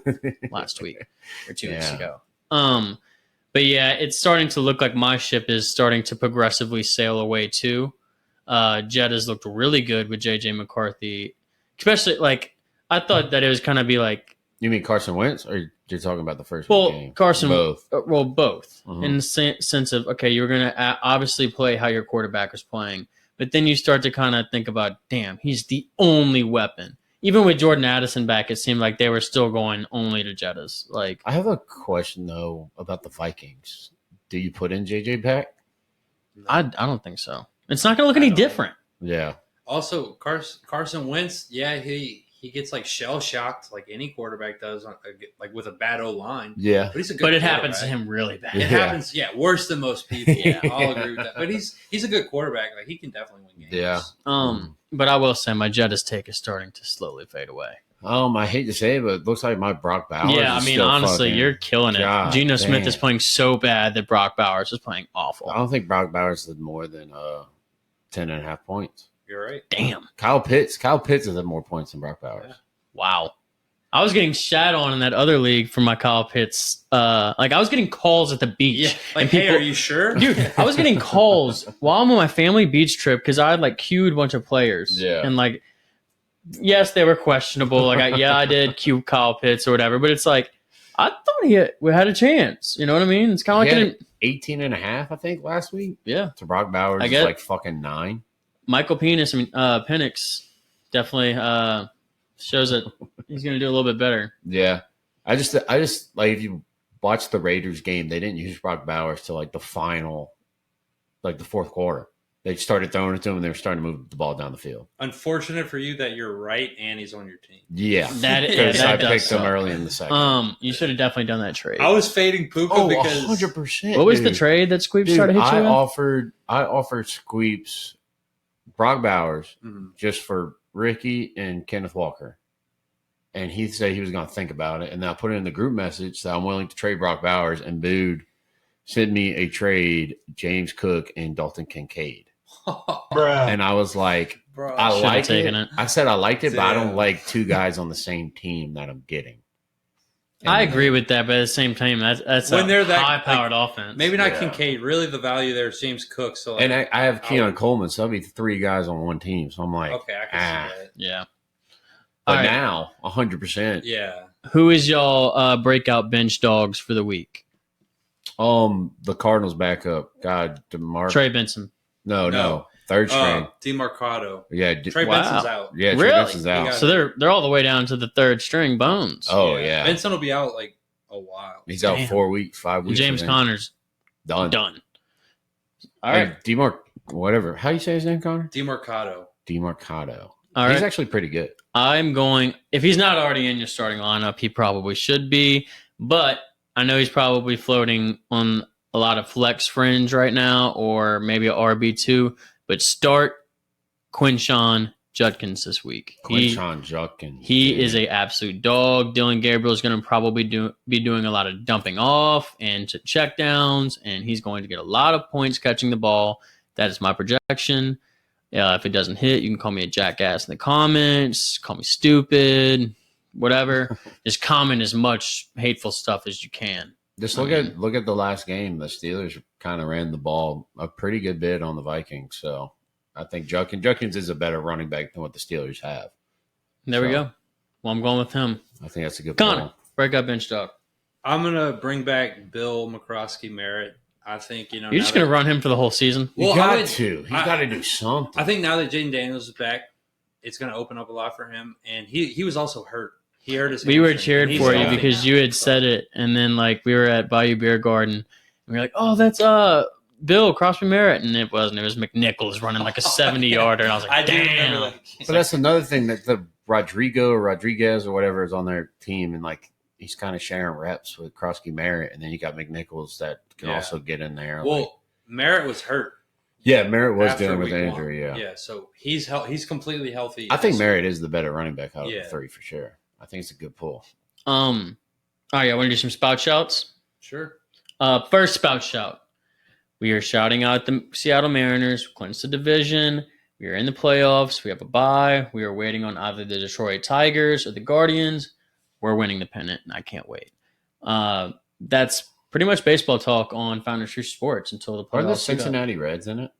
S1: last week or 2 weeks ago. But yeah, it's starting to look like my ship is starting to progressively sail away too. Jed has looked really good with JJ McCarthy, especially I thought that it was kind of be like.
S2: You mean Carson Wentz, or you're talking about the first game?
S1: Carson,
S2: both.
S1: Both. Mm-hmm. In the sense of, okay, you're going to obviously play how your quarterback is playing, but then you start to kind of think about, damn, he's the only weapon. Even with Jordan Addison back, it seemed like they were still going only to Jettas.
S2: I have a question though about the Vikings. Do you put in JJ back?
S3: No.
S1: I don't think so. It's not going to look any different.
S2: Yeah.
S3: Also, Carson Wentz, he gets shell shocked like any quarterback does, with a bad O line.
S2: Yeah,
S1: but it happens to him really bad.
S3: It happens, worse than most people. Yeah, I'll agree with that. But he's a good quarterback. He can definitely win games.
S2: Yeah.
S1: But I will say my Jettas take is starting to slowly fade away.
S2: I hate to say it, but it looks like my Brock Bowers.
S1: Yeah, I mean, honestly, you're killing it. Geno Smith is playing so bad that Brock Bowers is playing awful.
S2: I don't think Brock Bowers did more than 10.5 points.
S3: You're right.
S1: Damn.
S2: Kyle Pitts has had more points than Brock Bowers. Yeah.
S1: Wow. I was getting shat on in that other league for my Kyle Pitts. I was getting calls at the beach.
S3: Yeah. Hey, are you sure?
S1: Dude, I was getting calls while I'm on my family beach trip because I had queued a bunch of players.
S2: Yeah.
S1: And yes, they were questionable. I did queue Kyle Pitts or whatever, but it's I thought we had a chance. You know what I mean? It's kind of
S2: 18.5, I think, last week.
S1: Yeah.
S2: To Brock Bowers, I guess fucking 9.
S1: Michael Penix definitely shows that he's going to do a little bit better.
S2: Yeah. I just if you watch the Raiders game, they didn't use Brock Bowers till the final, the fourth quarter. They started throwing it to him, and they were starting to move the ball down the field.
S3: Unfortunate for you that you're right and he's on your team.
S2: Yeah. Because I picked him early in the second.
S1: You should have definitely done that trade.
S3: I was fading Puka because
S2: 100%.
S1: What was the trade that Squeeps tried to hit you with?
S2: I offered Squeeps Brock Bowers just for Ricky and Kenneth Walker. And he said he was going to think about it. And then I put it in the group message that I'm willing to trade Brock Bowers, and Bood sent me a trade, James Cook and Dalton Kincaid. And I was like, I like it. I said I liked it, but I don't like 2 guys on the same team that I'm getting.
S1: I agree with that, but at the same time, that's
S3: when they're that
S1: high-powered offense.
S3: Maybe not Kincaid. Really, the value there is James Cook. So,
S2: and I have Keon Coleman, so that'll be 3 guys on one team. So I'm like,
S3: okay, I can see that.
S1: Yeah.
S2: But now, 100%.
S3: Yeah.
S1: Who is y'all breakout bench dogs for the week?
S2: The Cardinals backup. God,
S1: Trey Benson.
S2: No. Third string.
S3: DeMarcado.
S2: Yeah.
S3: Trey Benson's out.
S2: Yeah, Trey Benson's out.
S1: So they're all the way down to the third string Bones.
S2: Oh, yeah.
S3: Benson will be out like a while.
S2: He's out 4 weeks, 5 weeks.
S1: James Conner's done. All right.
S2: Whatever. How you say his name, Connor?
S3: DeMarcado.
S2: All
S1: right.
S2: He's actually pretty good.
S1: If he's not already in your starting lineup, he probably should be. But I know he's probably floating on a lot of flex fringe right now, or maybe a RB2. But start Quinshon Judkins this week.
S2: Quinshon Judkins.
S1: He is an absolute dog. Dylan Gabriel is going to probably be doing a lot of dumping off and to check downs, and he's going to get a lot of points catching the ball. That is my projection. If it doesn't hit, you can call me a jackass in the comments, call me stupid, whatever. Just comment as much hateful stuff as you can.
S2: Just look at the last game. The Steelers kind of ran the ball a pretty good bit on the Vikings. So I think Judkins is a better running back than what the Steelers have.
S1: There we go. Well, I'm going with him.
S2: I think that's a good
S1: Connor, breakout bench dog.
S3: I'm going to bring back Bill McCroskey-Merritt. I think,
S1: You're just going to run him for the whole season?
S2: Well, He's got to do something.
S3: I think now that Jaden Daniels is back, it's going to open up a lot for him. And he was also hurt. He hurt his
S1: We were cheered for you because you had said it, and then we were at Bayou Beer Garden, and we were like, "Oh, that's Bill Crosby-Merritt," and it wasn't. It was McNichols running like a 70-yarder, and I was like, "Damn!"
S2: But that's another thing that the Rodriguez or whatever is on their team, and he's kind of sharing reps with Crosby-Merritt, and then you got McNichols that can also get in there.
S3: Well, Merritt was hurt.
S2: Yeah, Merritt was dealing with an injury.
S3: Yeah, so he's completely healthy.
S2: I think Merritt is the better running back out of the 3 for sure. I think it's a good pull.
S1: All right, I want to do some spout shouts.
S3: Sure.
S1: First spout shout. We are shouting out the Seattle Mariners, clinched the division. We are in the playoffs. We have a bye. We are waiting on either the Detroit Tigers or the Guardians. We're winning the pennant, and I can't wait. That's pretty much baseball talk on Founders True Sports until the playoffs.
S2: Are the Cincinnati Reds in it?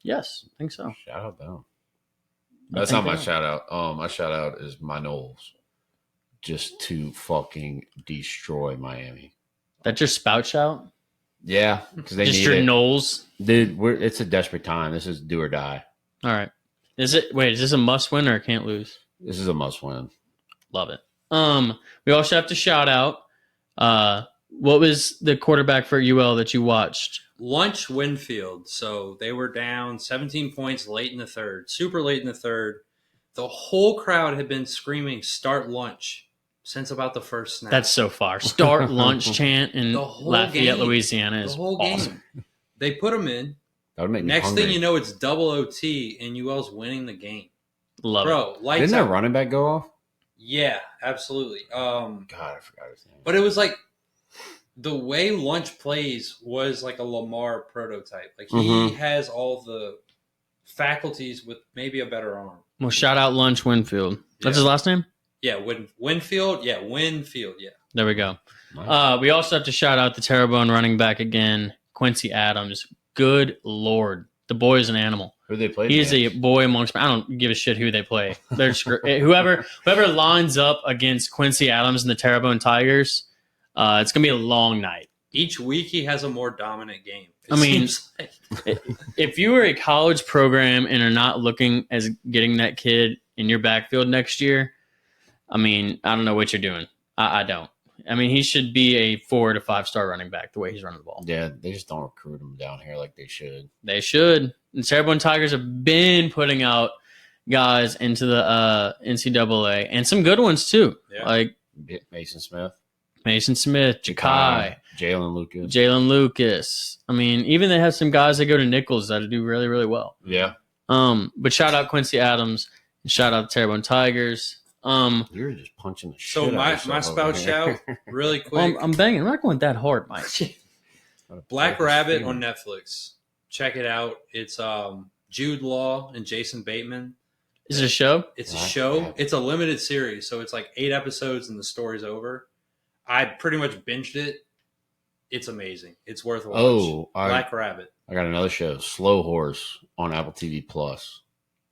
S1: Yes, I think so.
S2: Shout out them. That's not my shout out. My shout out is my Knowles. Just to fucking destroy Miami.
S1: That's your spout shout?
S2: Yeah, because they
S1: just
S2: need
S1: your
S2: it.
S1: Knowles,
S2: dude. It's a desperate time. This is do or die.
S1: All right. Is this a must win or can't lose?
S2: This is a must win.
S1: Love it. We also have to shout out. What was the quarterback for UL that you watched?
S3: Lunch Winfield. So they were down 17 points late in the third, super late in the third. The whole crowd had been screaming, "Start Lunch," since about the first snap.
S1: That's so far. Start Lunch chant in Lafayette,
S3: game.
S1: Louisiana is awesome.
S3: Game. They put them in.
S2: That would make me
S3: Next
S2: hungry.
S3: thing you know, it's double OT, and UL's winning the game.
S1: Love
S3: it. Lights
S2: Didn't
S3: out.
S2: that running back go off?
S3: Yeah, absolutely.
S2: God, I forgot his name.
S3: But it was like the way Lunch plays was like a Lamar prototype. Like he has all the faculties with maybe a better arm.
S1: Well, shout out Lunch Winfield. That's his last name?
S3: Yeah, Winfield. Yeah, Winfield. Yeah.
S1: There we go.
S2: Nice.
S1: We also have to shout out the Terrebonne running back again, Quincy Adams. Good Lord. The boy is an animal.
S2: Who they play?
S1: He's a boy amongst. I don't give a shit who they play. They're whoever lines up against Quincy Adams and the Terrebonne Tigers, it's gonna be a long night.
S3: Each week he has a more dominant game.
S1: If you were a college program and are not looking as getting that kid in your backfield next year, I don't know what you're doing. I don't. He should be a 4 to 5 star running back the way he's running the ball.
S2: Yeah, they just don't recruit him down here like they should.
S1: They should. The Terrebonne Tigers have been putting out guys into the NCAA and some good ones too, like
S2: Mason Smith,
S1: Ja'Kai,
S2: Jalen Lucas.
S1: Even they have some guys that go to Nichols that do really, really well.
S2: Yeah.
S1: But shout out Quincy Adams and shout out the Terrebonne Tigers.
S2: You're just punching the shit out of
S3: my spout shout really quick.
S1: I'm banging. I'm not going that hard, Mike.
S3: Black Rabbit on Netflix. Check it out. It's Jude Law and Jason Bateman.
S1: Is it a show?
S3: It's a show. It's a limited series, so it's like 8 episodes and the story's over. I pretty much binged it. It's amazing. It's worth a watch.
S2: Oh,
S3: Black Rabbit.
S2: I got another show, Slow Horse on Apple TV Plus.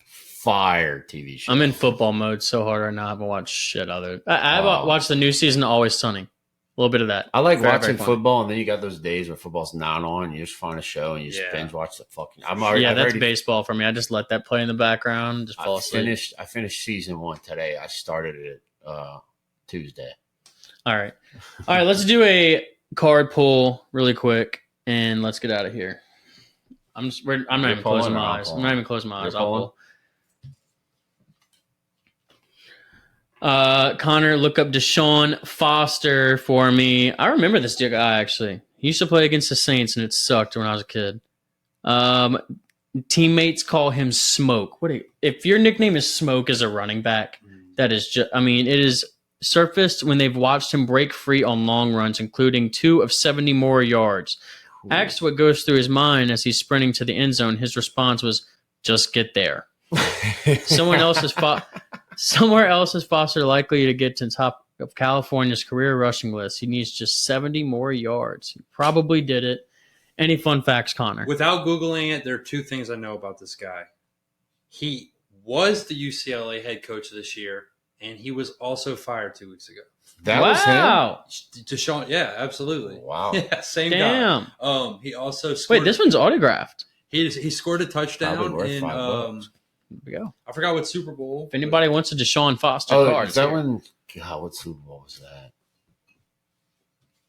S2: Fire TV show.
S1: I'm in football mode so hard right now. I haven't watched shit other. I watched the new season of Always Sunny. A little bit of that.
S2: I like watching football, and then you got those days where football's not on, and you just find a show and you just binge watch the fucking.
S1: That's baseball for me. I just let that play in the background and just fall asleep.
S2: I finished season 1 today. I started it Tuesday.
S1: All right. Let's do a card pull really quick, and let's get out of here. I'm not even closing my eyes. I'm not even closing my eyes. I'll pull. Connor, look up Deshaun Foster for me. I remember this guy, actually. He used to play against the Saints, and it sucked when I was a kid. Teammates call him Smoke. If your nickname is Smoke as a running back, that is just, it is surfaced when they've watched him break free on long runs, including 2 of 70 more yards. Ooh. Asked what goes through his mind as he's sprinting to the end zone, his response was, just get there. Somewhere else is Foster likely to get to the top of California's career rushing list. He needs just 70 more yards. He probably did it. Any fun facts, Connor?
S3: Without Googling it, there are 2 things I know about this guy. He was the UCLA head coach this year, and he was also fired 2 weeks ago.
S2: That was him?
S3: Deshaun, yeah, absolutely.
S2: Wow.
S3: Yeah, same guy. He also scored.
S1: Wait, this one's autographed.
S3: He scored a touchdown in
S1: there we go.
S3: I forgot what Super Bowl.
S1: If anybody wants a Deshaun Foster card,
S2: is that one? God, what Super Bowl was that?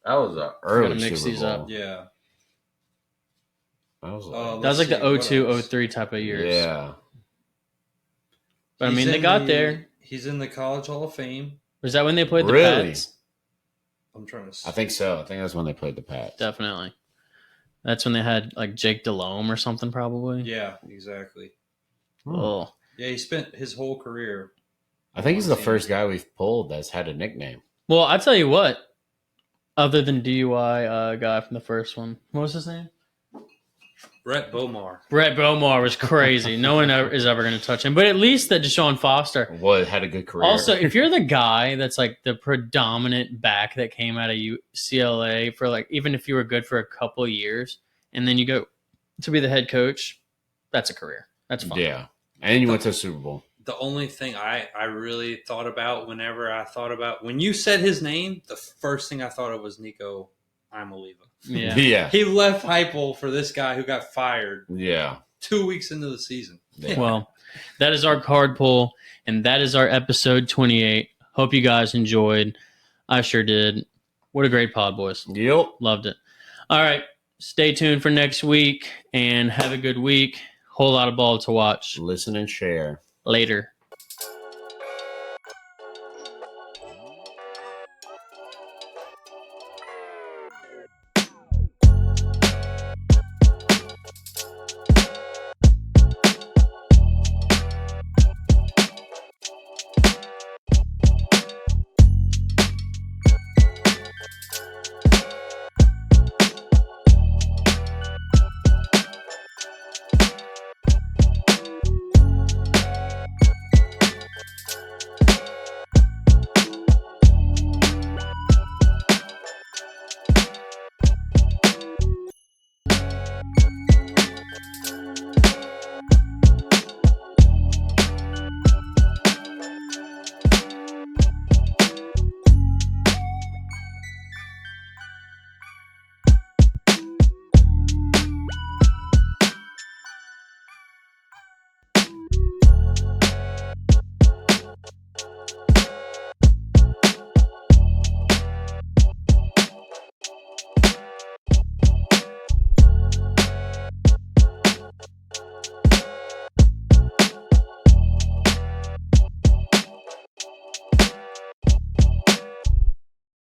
S2: That was an early Super Bowl.
S3: Up. Yeah.
S1: That was like the 02-03 type of years.
S2: Yeah.
S1: But they got there.
S3: He's in the College Hall of Fame.
S1: Was that when they played the Pats?
S3: I'm trying to see.
S2: I think so. I think that's when they played the Pats.
S1: Definitely. That's when they had like Jake Delhomme or something, probably.
S3: Yeah, exactly.
S1: Oh.
S3: Yeah, he spent his whole career.
S2: I think he's the first guy we've pulled that's had a nickname.
S1: Well, I tell you what, other than DUI guy from the first one, what was his name?
S3: Brett Bomar.
S1: Brett Bomar was crazy. No one is ever going to touch him. But at least that Deshaun Foster
S2: had a good career.
S1: Also, if you're the guy that's like the predominant back that came out of UCLA for like, even if you were good for a couple of years, and then you go to be the head coach, that's a career. That's fun.
S2: Yeah. And you went to the Super Bowl.
S3: The only thing I really thought about when you said his name, the first thing I thought of was Nico Imaliva.
S1: Yeah.
S3: He left Heupel for this guy who got fired.
S2: Yeah.
S3: 2 weeks into the season.
S2: Yeah.
S1: Well, that is our card pull, and that is our episode 28. Hope you guys enjoyed. I sure did. What a great pod, boys.
S2: Yep.
S1: Loved it. All right. Stay tuned for next week, and have a good week. Whole lot of ball to watch.
S2: Listen and share.
S1: Later.